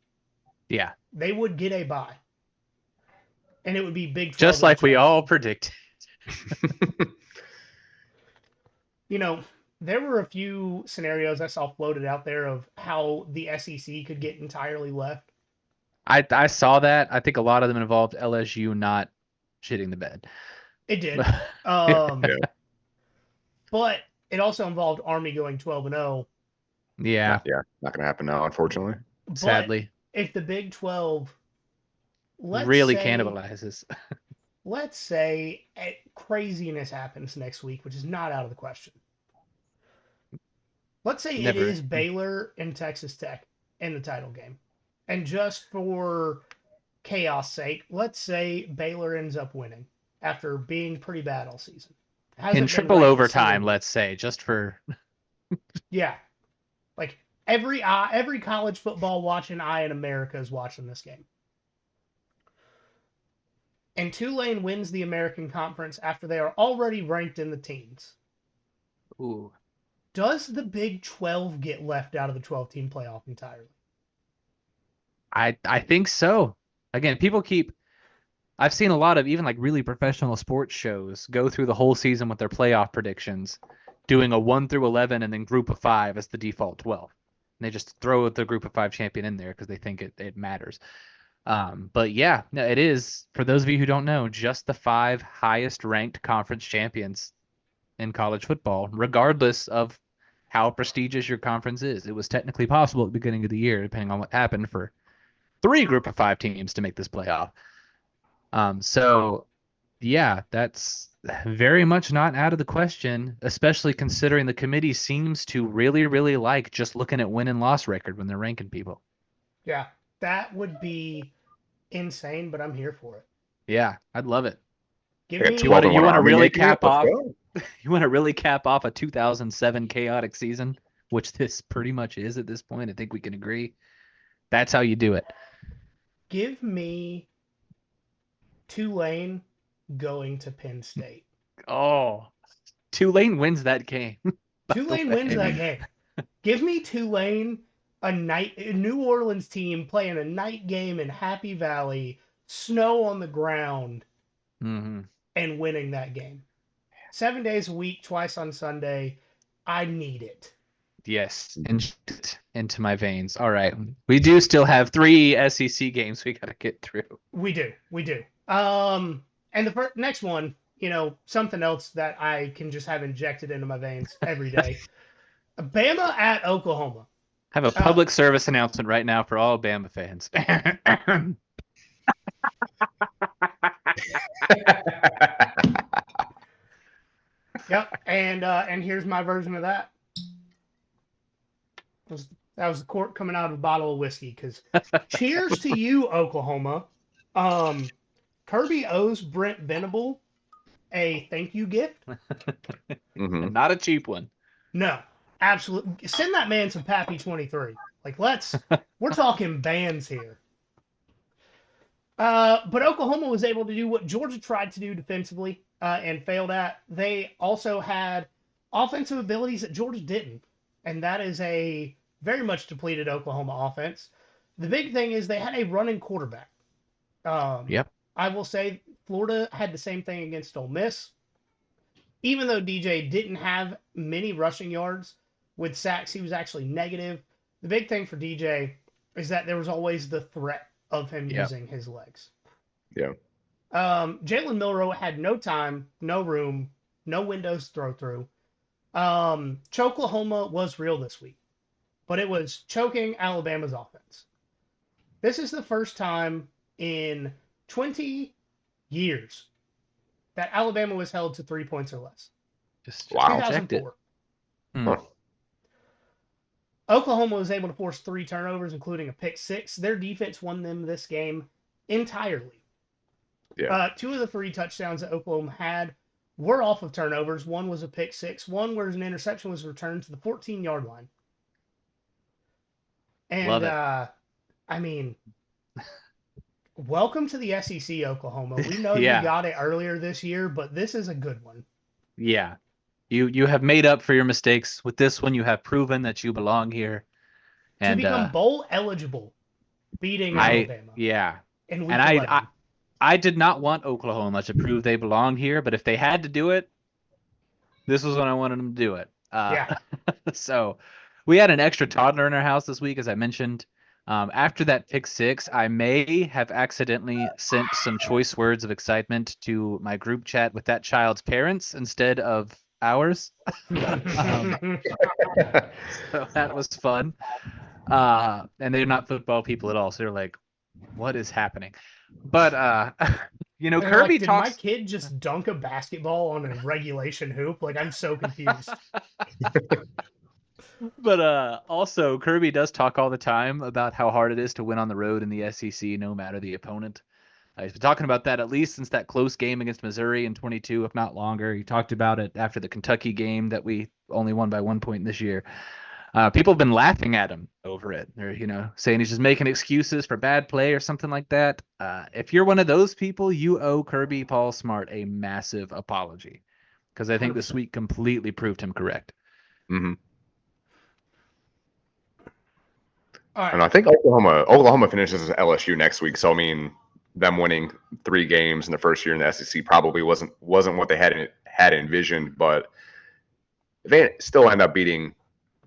Yeah. They would get a bye. And it would be Big 12. Just like we all predicted. You know, there were a few scenarios I saw floated out there of how the SEC could get entirely left. I saw that. I think a lot of them involved LSU not shitting the bed. It did. But it also involved Army going 12-0. Yeah. Yeah. Not going to happen now, unfortunately. Sadly. But if the Big 12 really cannibalizes. Let's say craziness happens next week, which is not out of the question. Let's say it is Baylor and Texas Tech in the title game. And just for chaos sake, let's say Baylor ends up winning after being pretty bad all season. In triple overtime, let's say, just for... Yeah. Like, every college football watching eye in America is watching this game. And Tulane wins the American Conference after they are already ranked in the teens. Ooh. Does the Big 12 get left out of the 12-team playoff entirely? I think so. Again, I've seen a lot of even like really professional sports shows go through the whole season with their playoff predictions, doing a 1 through 11 and then group of 5 as the default 12. And they just throw the group of 5 champion in there because they think it matters. But yeah, no, it is, for those of you who don't know, just the 5 highest ranked conference champions in college football, regardless of how prestigious your conference is. It was technically possible at the beginning of the year, depending on what happened, for 3 group of 5 teams to make this playoff. So yeah, that's very much not out of the question, especially considering the committee seems to really, really like just looking at win and loss record when they're ranking people. Yeah, that would be insane, but I'm here for it. Yeah, I'd love it. You want to really cap off? You want to really cap off a 2007 chaotic season, which this pretty much is at this point. I think we can agree. That's how you do it. Give me Tulane going to Penn State. Oh, Tulane wins that game. Tulane wins that game. Give me Tulane, a New Orleans team playing a night game in Happy Valley, snow on the ground, and winning that game. 7 days a week, twice on Sunday. I need it. Yes, into my veins. All right. We do still have 3 SEC games we got to get through. We do. And the next one, something else that I can just have injected into my veins every day. Bama at Oklahoma. I have a public service announcement right now for all Bama fans. Yep, and here's my version of that. That was the cork coming out of a bottle of whiskey. Because cheers to you, Oklahoma. Kirby owes Brent Venable a thank you gift. Not a cheap one. No, absolutely. Send that man some Pappy 23. Like, we're talking bands here. But Oklahoma was able to do what Georgia tried to do defensively and failed at. They also had offensive abilities that Georgia didn't. And that is a very much depleted Oklahoma offense. The big thing is they had a running quarterback. Yep. I will say Florida had the same thing against Ole Miss. Even though DJ didn't have many rushing yards with sacks, he was actually negative. The big thing for DJ is that there was always the threat of him using his legs. Yeah. Jalen Milroe had no time, no room, no windows to throw through. Choklahoma was real this week, but it was choking Alabama's offense. This is the first time in 20 years that Alabama was held to 3 points or less. Just Wow. 2004. Hmm. Oklahoma was able to force 3 turnovers, including a pick 6. Their defense won them this game entirely. Yeah. 2 of the 3 touchdowns that Oklahoma had were off of turnovers. One was a pick 6. One was an interception was returned to the 14-yard line. And, Love it. I mean, welcome to the SEC, Oklahoma. We know Yeah. you got it earlier this year, but this is a good one. Yeah. You have made up for your mistakes. With this one, you have proven that you belong here. To become bowl eligible, beating Alabama. Yeah. In week And 11. I did not want Oklahoma to prove they belong here, but if they had to do it, this was when I wanted them to do it. Yeah. So we had an extra toddler in our house this week, as I mentioned. After that pick 6, I may have accidentally sent some choice words of excitement to my group chat with that child's parents instead of ours. So that was fun. And they're not football people at all, so they're like, what is happening? But They're Kirby like, did talks. my kid just dunk a basketball on a regulation hoop? Like, I'm so confused. But also, Kirby does talk all the time about how hard it is to win on the road in the SEC, no matter the opponent. He's been talking about that at least since that close game against Missouri in 22, if not longer. He talked about it after the Kentucky game that we only won by 1 point this year. People have been laughing at him over it. They're, saying he's just making excuses for bad play or something like that. If you're one of those people, you owe Kirby Paul Smart a massive apology, because I think this week completely proved him correct. Mm-hmm. All right. And I think Oklahoma finishes as LSU next week. So I mean, them winning 3 games in the first year in the SEC probably wasn't what they had envisioned. But they still end up beating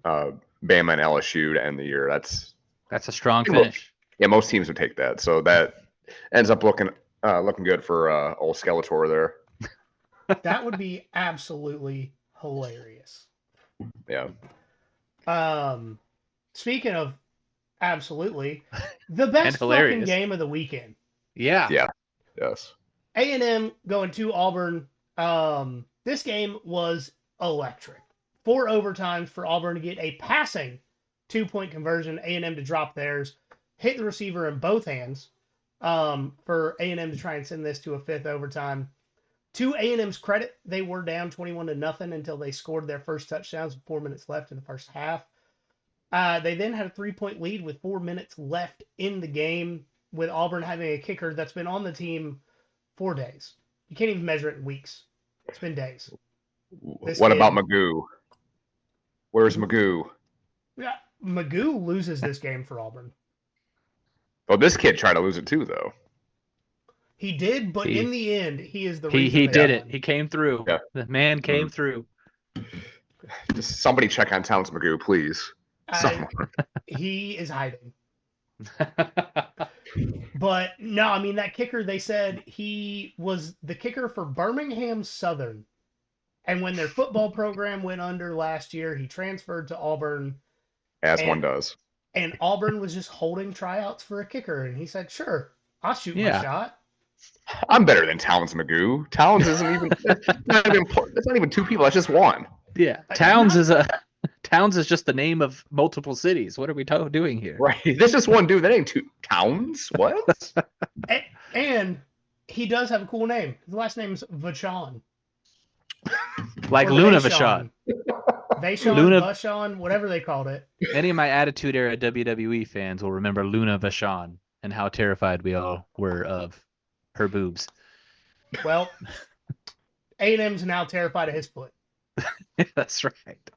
Bama and LSU to end the year. That's a strong finish. Yeah, most teams would take that. So that ends up looking good for old Skeletor there. That would be absolutely hilarious. Yeah. Speaking of absolutely, the best fucking game of the weekend. Yeah. Yeah. Yes. A&M going to Auburn. This game was electric. 4 overtimes for Auburn to get a passing 2-point conversion. A&M to drop theirs. Hit the receiver in both hands for A&M to try and send this to a 5th overtime. To A&M's credit, they were down 21-0 until they scored their first touchdowns with 4 minutes left in the first half. They then had a 3-point lead with 4 minutes left in the game, with Auburn having a kicker that's been on the team 4 days. You can't even measure it in weeks. It's been days. What about Magoo? Where's Magoo? Yeah, Magoo loses this game for Auburn. Well, this kid tried to lose it too, though. He did, but in the end, he is the reason he did won. it. He came through. Yeah. The man came through. Just somebody check on Towns Magoo, please. He is hiding. But no, I mean, that kicker, they said he was the kicker for Birmingham Southern. And when their football program went under last year, he transferred to Auburn. One does. And Auburn was just holding tryouts for a kicker. And he said, sure, I'll shoot my shot. I'm better than Towns Magoo. Towns isn't even, it's not even 2 people. That's just 1. Yeah. Towns is just the name of multiple cities. What are we doing here? Right. This is 1 dude. That ain't 2 Towns. What? And he does have a cool name. His last name is Vachon. Like Luna Vachon. Vachon, whatever they called it. Any of my Attitude Era WWE fans will remember Luna Vachon and how terrified we all were of her boobs. Well, A&M's now terrified of his foot. That's right.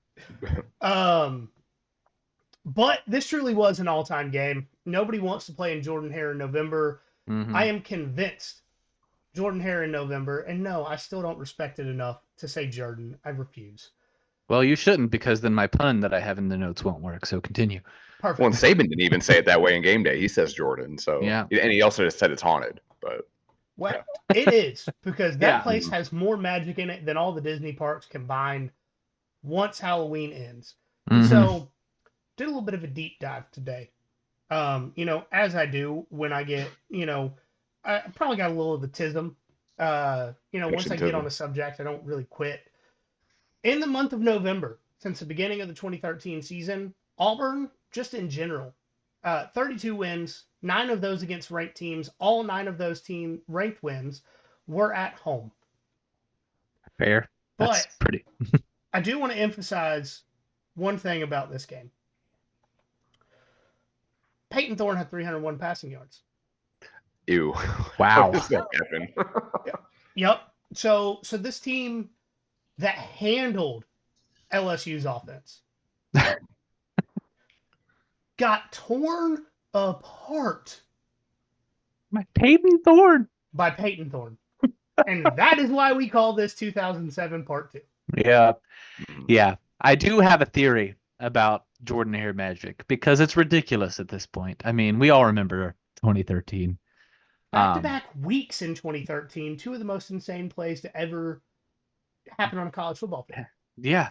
But this truly was an all-time game. nobody wants to play in Jordan-Hare in November. Mm-hmm. I am convinced Jordan-Hare in November, and no, I still don't respect it enough to say Jordan. I refuse. Well, you shouldn't, because then my pun that I have in the notes won't work. So continue. Perfect. Well, and Saban didn't even say it that way in game day. He says Jordan. So Yeah. And he also just said it's haunted. But well, it is, because that Yeah. place has more magic in it than all the Disney parks combined once Halloween ends. And Mhm. so, did a little bit of a deep dive today. As I do when I get, I probably got a little of the tism. Once I get on a subject, I don't really quit. In the month of November, since the beginning of the 2013 season, Auburn, just in general, 32 wins, 9 of those against ranked teams. All 9 of those ranked wins were at home. Fair. That's But pretty. I do want to emphasize one thing about this game. Peyton Thorne had 301 passing yards. ew. Wow. What does that happen? Yep. So this team that handled LSU's offense got torn apart My Peyton Thorne. by Peyton Thorne. And that is why we call this 2007 Part 2. Yeah. Yeah. I do have a theory about Jordan-Hare magic, because it's ridiculous at this point. I mean, we all remember 2013. Back-to-back weeks in 2013, 2 of the most insane plays to ever happen on a college football field. Yeah.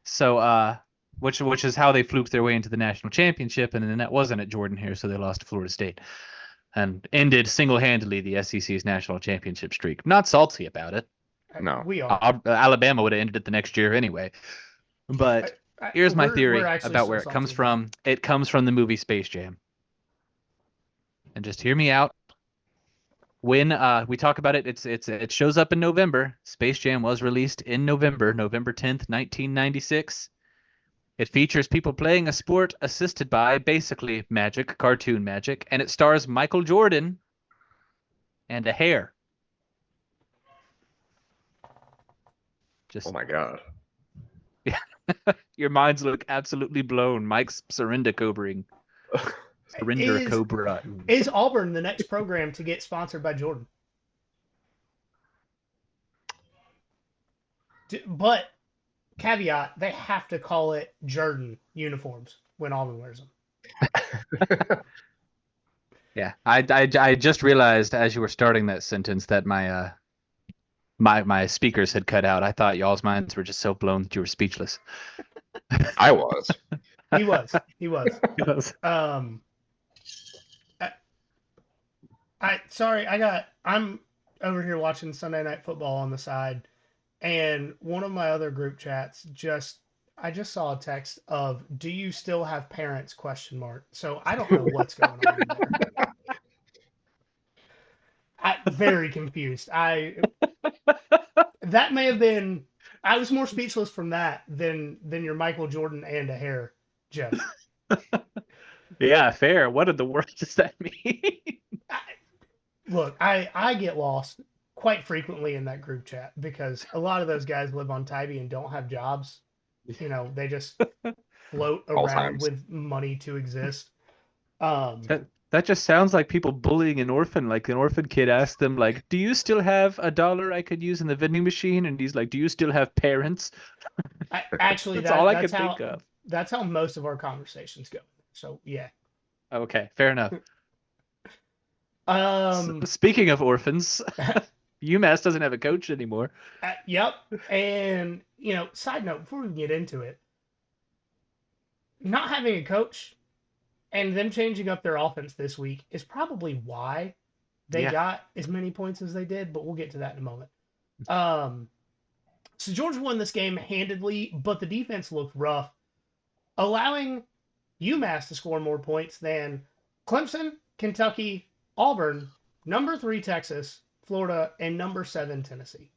So, which is how they fluked their way into the national championship, and then that wasn't at Jordan-Hare, so they lost to Florida State, and ended single-handedly the SEC's national championship streak. Not salty about it. No. We are. Alabama would have ended it the next year anyway. But here's my theory about where it comes from. It comes from the movie Space Jam. And just hear me out. When we talk about it, it shows up in November. Space Jam was released in November 10th, 1996. It features people playing a sport assisted by basically magic, cartoon magic, and it stars Michael Jordan and a hare. Oh my God. Your minds look absolutely blown. Mike's surrender cobring. Surrender cobra. Is Auburn the next program to get sponsored by Jordan? But caveat, they have to call it Jordan uniforms when Auburn wears them. Yeah, I just realized as you were starting that sentence that my my speakers had cut out. I thought y'all's minds were just so blown that you were speechless. I was. He was. He was. I'm over here watching Sunday Night Football on the side, and one of my other group chats I just saw a text of, "Do you still have parents?" ? So I don't know what's going on there. Very confused. That may have been. I was more speechless from that than your Michael Jordan and a hair joke. Yeah, fair. What in the world does that mean? Look, I get lost quite frequently in that group chat because a lot of those guys live on Tybee and don't have jobs. They just float around with money to exist. That just sounds like people bullying an orphan. Like an orphan kid asked them, like, "Do you still have $1 I could use in the vending machine?" And he's like, "Do you still have parents?" Actually, that's all I could think of. That's how most of our conversations go. So yeah. Okay, fair enough. Speaking of orphans, UMass doesn't have a coach anymore. Yep. And side note before we get into it, not having a coach and them changing up their offense this week is probably why they got as many points as they did, but we'll get to that in a moment. So Georgia won this game handedly, but the defense looked rough, allowing UMass to score more points than Clemson, Kentucky, Auburn, number 3 Texas, Florida, and number 7 Tennessee.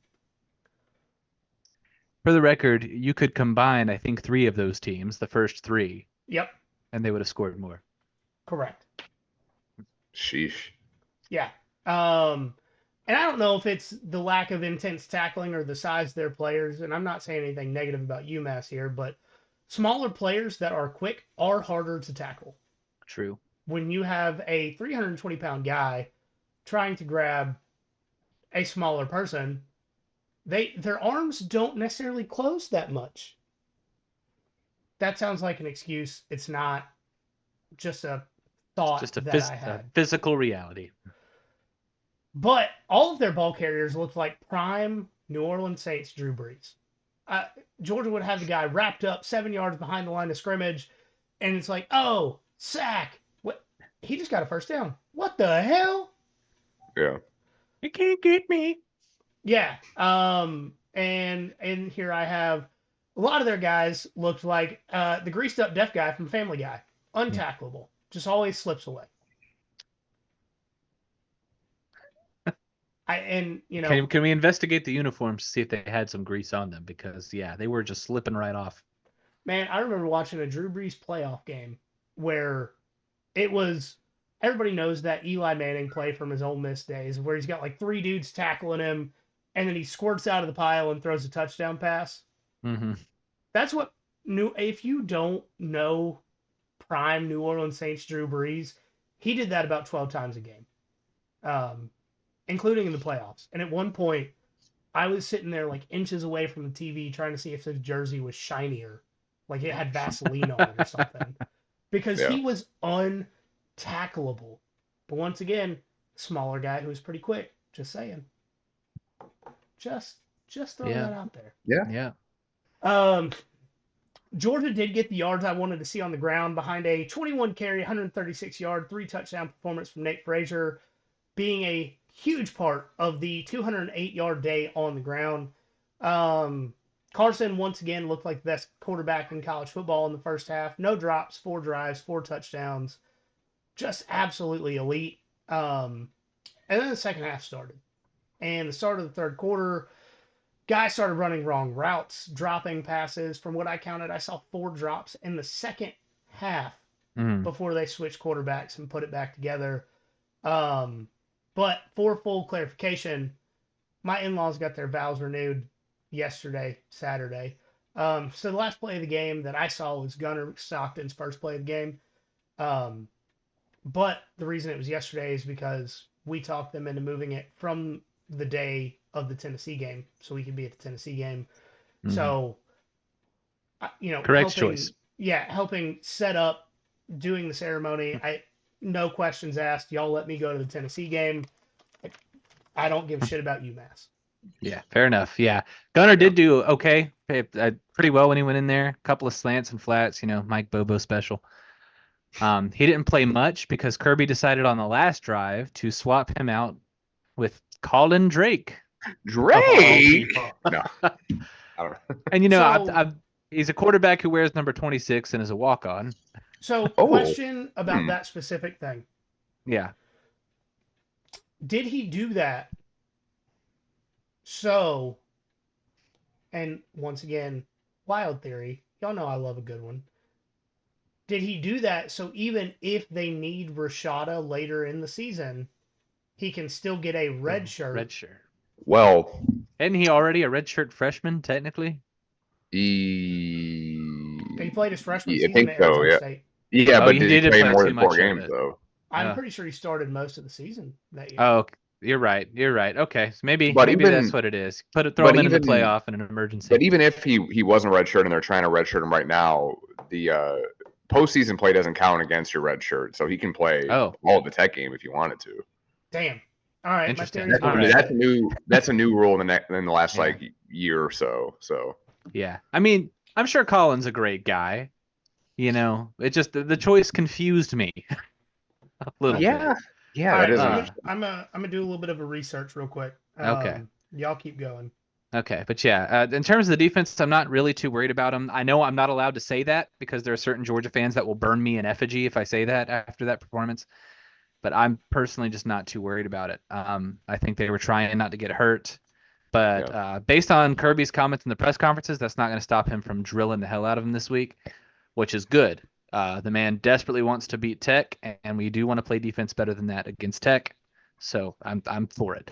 For the record, you could combine, I think, 3 of those teams, the first 3. Yep. And they would have scored more. Correct. Sheesh. Yeah. And I don't know if it's the lack of intense tackling or the size of their players, and I'm not saying anything negative about UMass here, but smaller players that are quick are harder to tackle. True. when you have a 320-pound guy trying to grab a smaller person, their arms don't necessarily close that much. That sounds like an excuse. It's not, just a thought Just that I a had. physical reality. But all of their ball carriers looked like prime New Orleans Saints Drew Brees. Georgia would have the guy wrapped up 7 yards behind the line of scrimmage, and it's like, oh, sack. What? He just got a first down. What the hell? Yeah. You can't get me. Yeah. And here I have a lot of their guys looked like the greased up deaf guy from Family Guy. Untackleable. Just always slips away. Can we investigate the uniforms to see if they had some grease on them? Because they were just slipping right off. Man, I remember watching a Drew Brees playoff game where it was, everybody knows that Eli Manning play from his Ole Miss days where he's got like 3 dudes tackling him and then he squirts out of the pile and throws a touchdown pass. Mm-hmm. That's what if you don't know prime New Orleans Saints Drew Brees, he did that about 12 times a game. Including in the playoffs. And at one point, I was sitting there like inches away from the TV trying to see if his jersey was shinier, like it had Vaseline on it or something, because he was untackleable. But once again, smaller guy who was pretty quick. Just saying. Just throwing that out there. Yeah. Georgia did get the yards I wanted to see on the ground behind a 21 carry, 136 yard, 3 touchdown performance from Nate Frazier, being a huge part of the 208-yard day on the ground. Carson, once again, looked like the best quarterback in college football in the first half. No drops, 4 drives, 4 touchdowns. Just absolutely elite. And then the second half started. And the start of the third quarter, guys started running wrong routes, dropping passes. From what I counted, I saw 4 drops in the second half before they switched quarterbacks and put it back together. But for full clarification, my in-laws got their vows renewed yesterday, Saturday. So the last play of the game that I saw was Gunnar Stockton's first play of the game. But the reason it was yesterday is because we talked them into moving it from the day of the Tennessee game so we could be at the Tennessee game. Mm-hmm. So, correct choice. Yeah, helping set up, doing the ceremony. No questions asked. Y'all let me go to the Tennessee game. I don't give a shit about UMass. Yeah, fair enough. Yeah. Gunnar did do okay. Pretty well when he went in there. A couple of slants and flats, Mike Bobo special. He didn't play much because Kirby decided on the last drive to swap him out with Colin Drake. Drake? No. I don't know. And, he's a quarterback who wears number 26 and is a walk-on. So, question about that specific thing. Yeah. Did he do that so, and once again, wild theory, y'all know I love a good one. Did he do that so even if they need Rashada later in the season, he can still get a red shirt? Red shirt. Well, isn't he already a redshirt freshman, technically? He played his freshman season I think at so, Arizona State. Yeah, but did he play more than 4 games, though? I'm pretty sure he started most of the season that year. Oh, you're right. Okay, so maybe that's what it is. Throw him into the playoff in an emergency. But even if he wasn't a redshirt and they're trying to redshirt him right now, the postseason play doesn't count against your red shirt, so he can play all of the Tech game if he wanted to. Damn. All right. Interesting. That's a new rule in the last year or so. So yeah, I mean, I'm sure Colin's a great guy. It just the choice confused me a little bit. Yeah, that is. I'm gonna do a little bit of a research real quick. Okay. Y'all keep going. Okay, but in terms of the defense, I'm not really too worried about them. I know I'm not allowed to say that because there are certain Georgia fans that will burn me in effigy if I say that after that performance. But I'm personally just not too worried about it. I think they were trying not to get hurt. But based on Kirby's comments in the press conferences, that's not going to stop him from drilling the hell out of him this week, which is good. The man desperately wants to beat Tech, and we do want to play defense better than that against Tech. So I'm for it.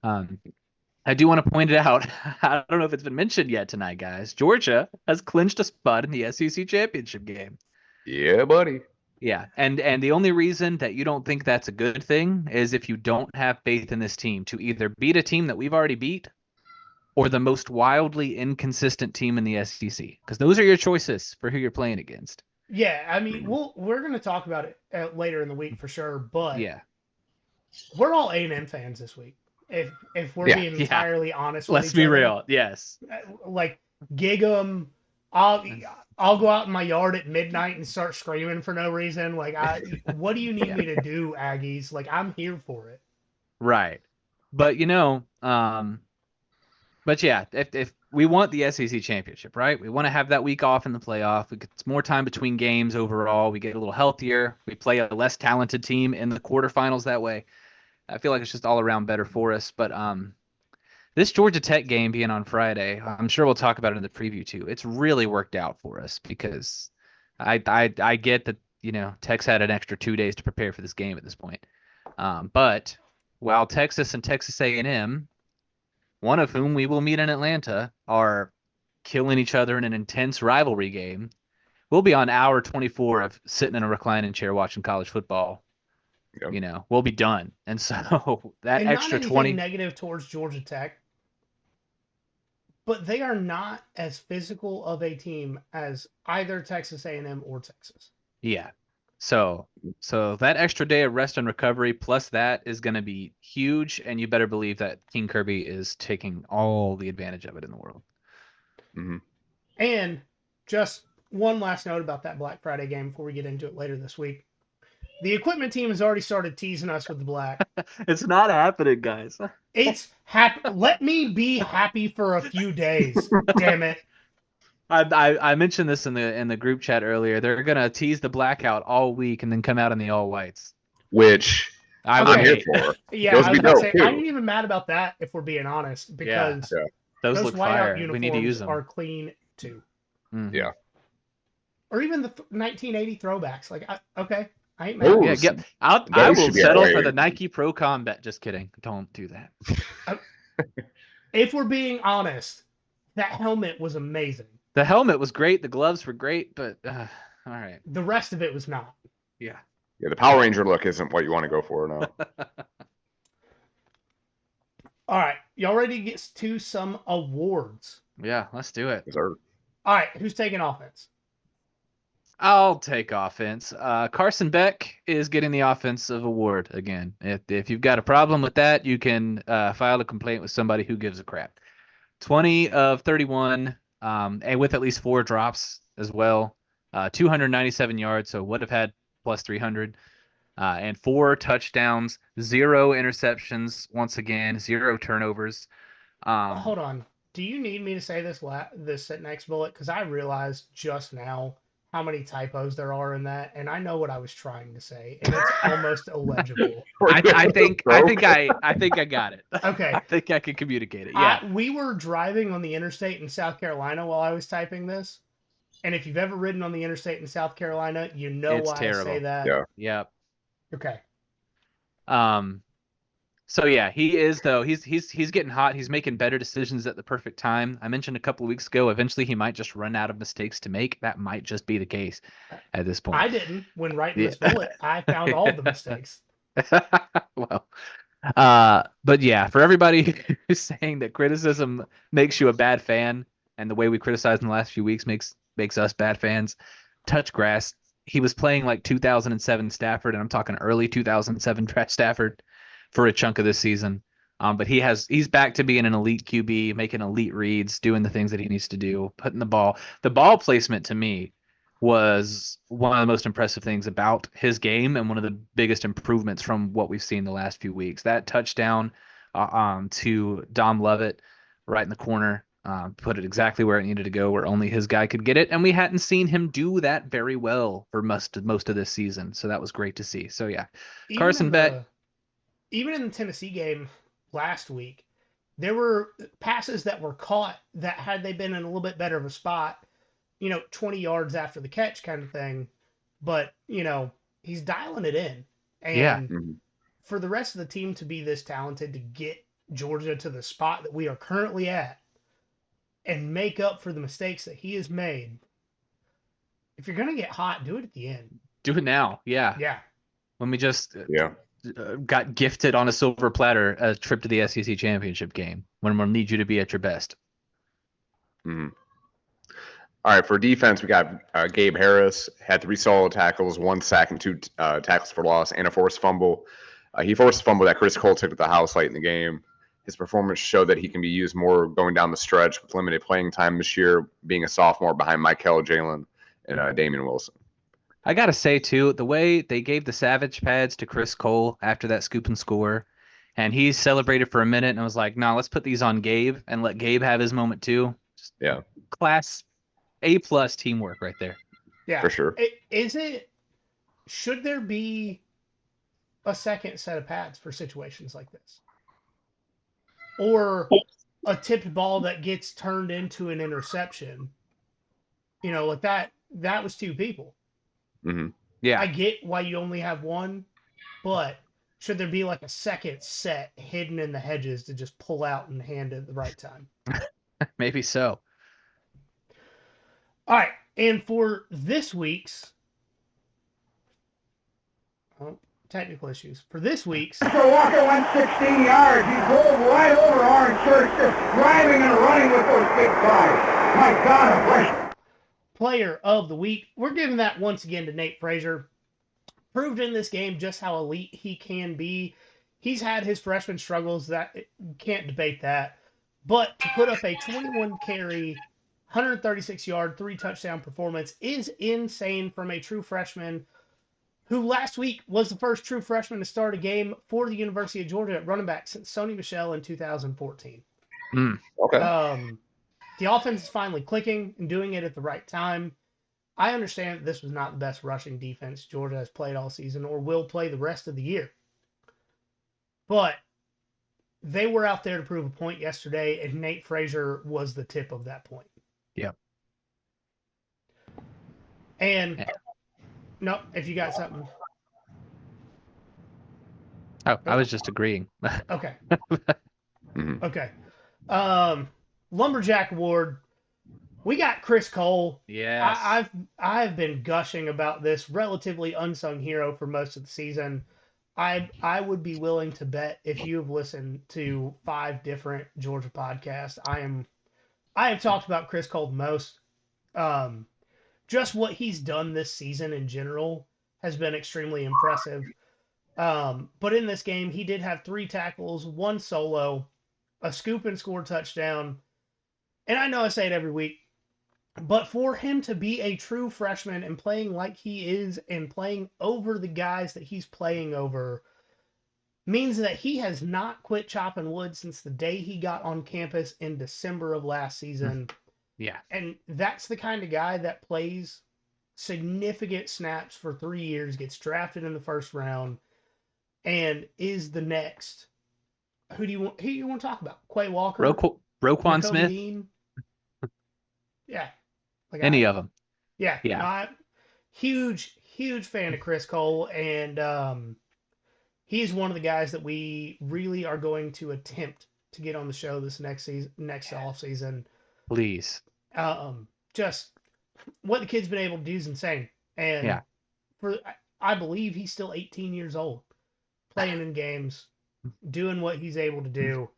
I do want to point it out. I don't know if it's been mentioned yet tonight, guys. Georgia has clinched a spot in the SEC championship game. Yeah, buddy. Yeah, and the only reason that you don't think that's a good thing is if you don't have faith in this team to either beat a team that we've already beat or the most wildly inconsistent team in the SEC, because those are your choices for who you're playing against. Yeah, I mean, we're going to talk about it later in the week for sure, but Yeah, we're all A&M fans this week. If we're being entirely honest with let's each be other. real. Yes, like gig 'em. I'll go out in my yard at midnight and start screaming for no reason. Like, what do you need me to do, Aggies? Like, I'm here for it. right. But but yeah, if we want the SEC championship, right? We want to have that week off in the playoff. We get more time between games overall. We get a little healthier. We play a less talented team in the quarterfinals that way. I feel like it's just all around better for us. But this Georgia Tech game being on Friday, I'm sure we'll talk about it in the preview too. It's really worked out for us because I get that, Tech's had an extra 2 days to prepare for this game at this point. But while Texas and Texas A&M, one of whom we will meet in Atlanta, are killing each other in an intense rivalry game, we'll be on hour 24 of sitting in a reclining chair watching college football. Yep. We'll be done. And so that and extra not 20 negative towards Georgia Tech, but they are not as physical of a team as either Texas A&M or Texas. Yeah. So that extra day of rest and recovery plus that is going to be huge, and you better believe that King Kirby is taking all the advantage of it in the world. Mm-hmm. And just one last note about that Black Friday game before we get into it later this week. The equipment team has already started teasing us with the black. It's not happening, guys. It's happy. Let me be happy for a few days. Damn it. I mentioned this in the group chat earlier. They're gonna tease the blackout all week and then come out in the all whites, which I'm here for. Yeah, I was gonna say I ain't even mad about that if we're being honest, because those look fire. Uniforms we need to use them. Are clean too. Mm-hmm. Yeah. Or even the 1980 throwbacks. Like, I ain't mad. I will settle for the Nike Pro Combat. Just kidding. Don't do that. If we're being honest, that helmet was amazing. The helmet was great. The gloves were great, but all right. The rest of it was not. Yeah. Yeah, the Power Ranger look isn't what you want to go for now. All right. Y'all ready to get to some awards? Yeah, let's do it. Yes, sir. All right. Who's taking offense? I'll take offense. Carson Beck is getting the offensive award again. If you've got a problem with that, you can file a complaint with somebody who gives a crap. 20 of 31, and with at least 4 drops as well. 297 yards, so would have had plus 300. And 4 touchdowns, 0 interceptions, once again, 0 turnovers. Hold on. Do you need me to say this next bullet? Because I realized just now how many typos there are in that, and I know what I was trying to say, and it's almost illegible. I think I got it. Okay. I think I can communicate it. Yeah. We were driving on the interstate in South Carolina while I was typing this, and if you've ever ridden on the interstate in South Carolina, you know it's why terrible. I say that. Yeah. Yep. Okay. So yeah, he is though. He's getting hot. He's making better decisions at the perfect time. I mentioned a couple of weeks ago, eventually he might just run out of mistakes to make. That might just be the case at this point. I didn't. When writing this bullet, I found all the mistakes. Well, but yeah, for everybody who's saying that criticism makes you a bad fan, and the way we criticized in the last few weeks makes us bad fans, touch grass. He was playing like 2007 Stafford, and I'm talking early 2007 Stafford for a chunk of this season. But he's back to being an elite QB, making elite reads, doing the things that he needs to do, putting the ball placement to me was one of the most impressive things about his game and one of the biggest improvements from what we've seen the last few weeks. That touchdown to Dom Lovett right in the corner, put it exactly where it needed to go, where only his guy could get it. And we hadn't seen him do that very well for most of this season. So that was great to see. So yeah, Carson Beck. Even in the Tennessee game last week, there were passes that were caught that had they been in a little bit better of a spot, 20 yards after the catch kind of thing. But, he's dialing it in. And for the rest of the team to be this talented to get Georgia to the spot that we are currently at and make up for the mistakes that he has made, if you're going to get hot, do it at the end. do it now. Yeah. Yeah. When we just Yeah. got gifted on a silver platter a trip to the SEC championship game when we'll need you to be at your best. Mm-hmm. All right, for defense, we got Gabe Harris, had 3 solid tackles, 1 sack, and 2 tackles for loss, and a forced fumble. He forced a fumble that Chris Cole took to the house late in the game. His performance showed that he can be used more going down the stretch with limited playing time this year, being a sophomore behind Michael Jalen and Damian Wilson. I got to say, too, the way they gave the Savage pads to Chris Cole after that scoop and score, and he celebrated for a minute and was like, no, let's put these on Gabe and let Gabe have his moment, too. Just yeah. Class A+ teamwork right there. Yeah. For sure. Should there be a second set of pads for situations like this? Or a tipped ball that gets turned into an interception? Like that was 2 people. Mm-hmm. Yeah. I get why you only have one, but should there be like a second set hidden in the hedges to just pull out and hand at the right time? Maybe so. All right. And for this week's technical issues. For this week's Walker went 16 yards. He drove right over Orange Church, just driving and running with those big guys. My God, a bless. Player of the week, we're giving that once again to Nate Frazier. Proved in this game just how elite he can be. He's had his freshman struggles, that can't debate that. But to put up a 21 carry, 136 yard, 3 touchdown performance is insane from a true freshman who last week was the first true freshman to start a game for the University of Georgia at running back since Sony Michel in 2014. Okay. The offense is finally clicking and doing it at the right time. I understand that this was not the best rushing defense Georgia has played all season or will play the rest of the year. But they were out there to prove a point yesterday, and Nate Frazier was the tip of that point. Yep. And no, if you got something. Oh, I was just agreeing. Okay. Mm-hmm. Okay. Lumberjack Award. We got Chris Cole. Yes. I've been gushing about this relatively unsung hero for most of the season. I would be willing to bet if you've listened to 5 different Georgia podcasts, I have talked about Chris Cole the most. Just what he's done this season in general has been extremely impressive. But in this game, he did have 3 tackles, 1 solo, a scoop and score touchdown. And I know I say it every week, but for him to be a true freshman and playing like he is and playing over the guys that he's playing over means that he has not quit chopping wood since the day he got on campus in December of last season. Yeah. And that's the kind of guy that plays significant snaps for 3 years, gets drafted in the first round, and is the next. Who do you want to talk about? Quay Walker? Roquan Smith? Dean? Yeah. Any of them. Yeah. Yeah. Huge fan of Chris Cole, and he's one of the guys that we really are going to attempt to get on the show this next off season. Please. Just what the kid's been able to do is insane, and I believe he's still 18 years old, playing in games, doing what he's able to do.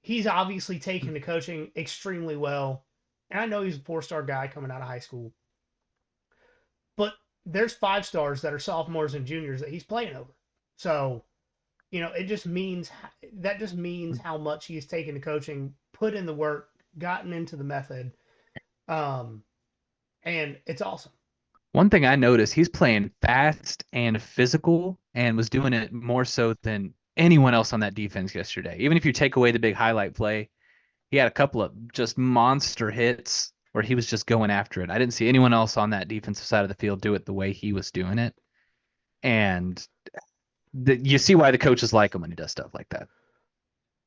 He's obviously taken to coaching extremely well. And I know he's a 4-star guy coming out of high school. But there's 5 stars that are sophomores and juniors that he's playing over. So, it just means how much he's taken to coaching, put in the work, gotten into the method. And it's awesome. One thing I noticed, he's playing fast and physical and was doing it more so than anyone else on that defense yesterday. Even if you take away the big highlight play, he had a couple of just monster hits where he was just going after it. I didn't see anyone else on that defensive side of the field do it the way he was doing it. And you see why the coaches like him when he does stuff like that.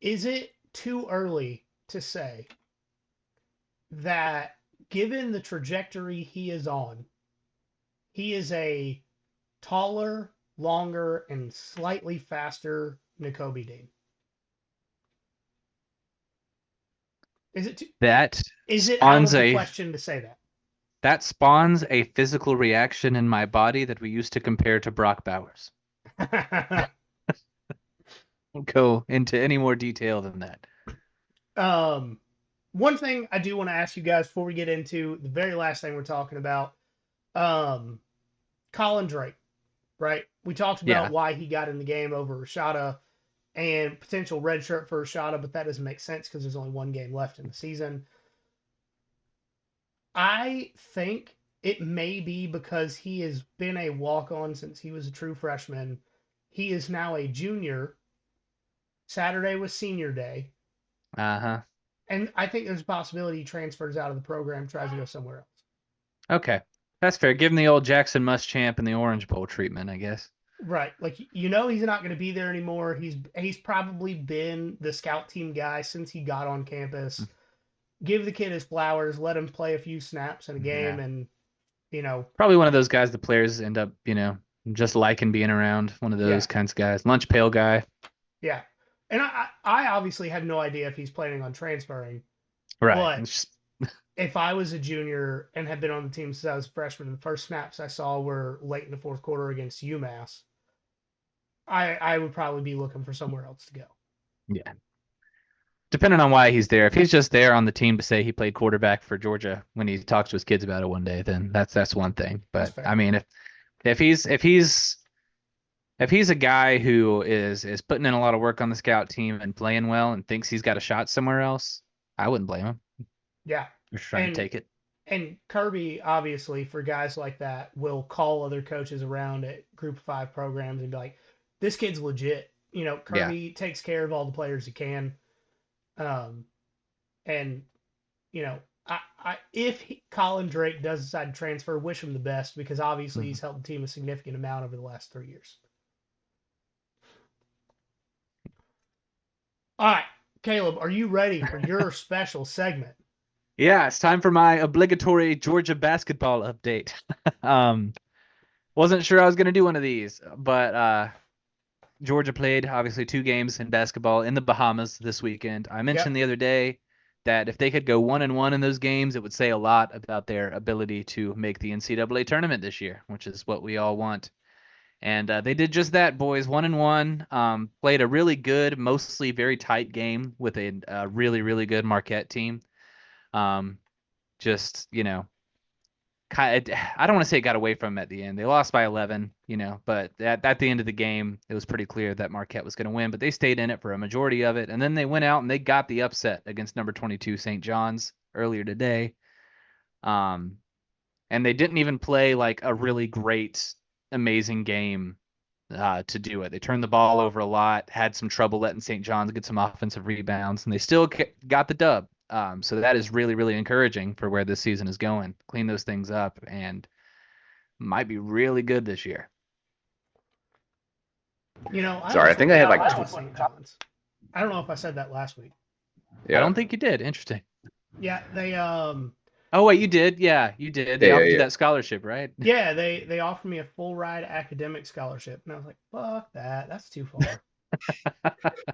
Is it too early to say that given the trajectory he is on, he is a taller, longer, and slightly faster Nakobe Dean? Is it out of the question to say that? That spawns a physical reaction in my body that we used to compare to Brock Bowers. Won't go into any more detail than that. One thing I do want to ask you guys before we get into the very last thing we're talking about, Colin Drake, right? We talked about why he got in the game over Rashada and potential red shirt for Rashada, but that doesn't make sense because there's only one game left in the season. I think it may be because he has been a walk-on since he was a true freshman. He is now a junior. Saturday was senior day. Uh-huh. And I think there's a possibility he transfers out of the program, tries to go somewhere else. Okay. That's fair. Give him the old Jackson Muschamp and the Orange Bowl treatment, I guess. Right. Like, you know he's not going to be there anymore. He's probably been the scout team guy since he got on campus. Give the kid his flowers, let him play a few snaps in a game, and, you know. Probably one of those guys the players end up, you know, just liking being around. One of those kinds of guys. Lunch pail guy. Yeah. And I obviously have no idea if he's planning on transferring. Right. But if I was a junior and had been on the team since I was a freshman, the first snaps I saw were late in the fourth quarter against UMass, I would probably be looking for somewhere else to go. Yeah. Depending on why he's there. If he's just there on the team to say he played quarterback for Georgia when he talks to his kids about it one day, then that's one thing. But I mean, if he's a guy who is putting in a lot of work on the scout team and playing well and thinks he's got a shot somewhere else, I wouldn't blame him. Yeah. Just trying to take it. And Kirby, obviously, for guys like that, will call other coaches around at Group of 5 programs and be like, this kid's legit. You know, Kirby takes care of all the players he can. And, you know, if Colin Drake does decide to transfer, wish him the best because obviously he's helped the team a significant amount over the last 3 years. All right, Kaleb, are you ready for your special segment? Yeah, it's time for my obligatory Georgia basketball update. Wasn't sure I was going to do one of these, but Georgia played, obviously, 2 games in basketball in the Bahamas this weekend. I mentioned the other day that if they could go 1-1 in those games, it would say a lot about their ability to make the NCAA tournament this year, which is what we all want. And they did just that, boys. 1-1. Played a really good, mostly very tight game with a really, really good Marquette team. Just, you know, I don't want to say it got away from them at the end. They lost by 11, you know, but at the end of the game, it was pretty clear that Marquette was going to win, but they stayed in it for a majority of it. And then they went out and they got the upset against number 22 St. John's earlier today. And they didn't even play like a really great, amazing game to do it. They turned the ball over a lot, had some trouble letting St. John's get some offensive rebounds, and they still got the dub. So that is really, really encouraging for where this season is going. Clean those things up and might be really good this year. You know, I think I had like St. John's. I don't know if I said that last week. Yeah. I don't think you did. Interesting. Yeah, they Oh wait, you did. Yeah, you did. They offered you that scholarship, right? Yeah, they offered me a full ride academic scholarship, and I was like, "Fuck that! That's too far."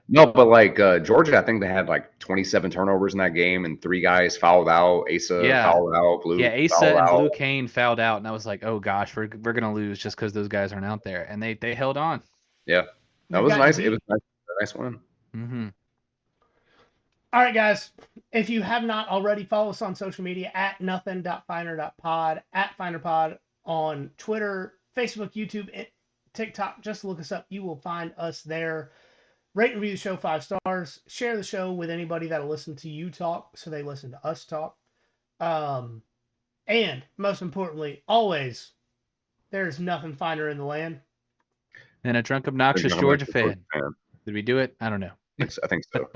No, but like Georgia, I think they had like 27 turnovers in that game, and 3 guys fouled out. Asa fouled out. Blue Asa and Blue Kane fouled out, and I was like, "Oh gosh, we're gonna lose just because those guys aren't out there." And they held on. Yeah, that was nice. It was a nice win. Mm-hmm. All right, guys. If you have not already, follow us on social media at nothing.finer.pod, at FinerPod on Twitter, Facebook, YouTube, and TikTok. Just look us up. You will find us there. Rate and review the show 5 stars. Share the show with anybody that'll listen to you talk so they listen to us talk. And most importantly, always, there's nothing finer in the land than a drunk, obnoxious Georgia fan. Did we do it? I don't know. I think so.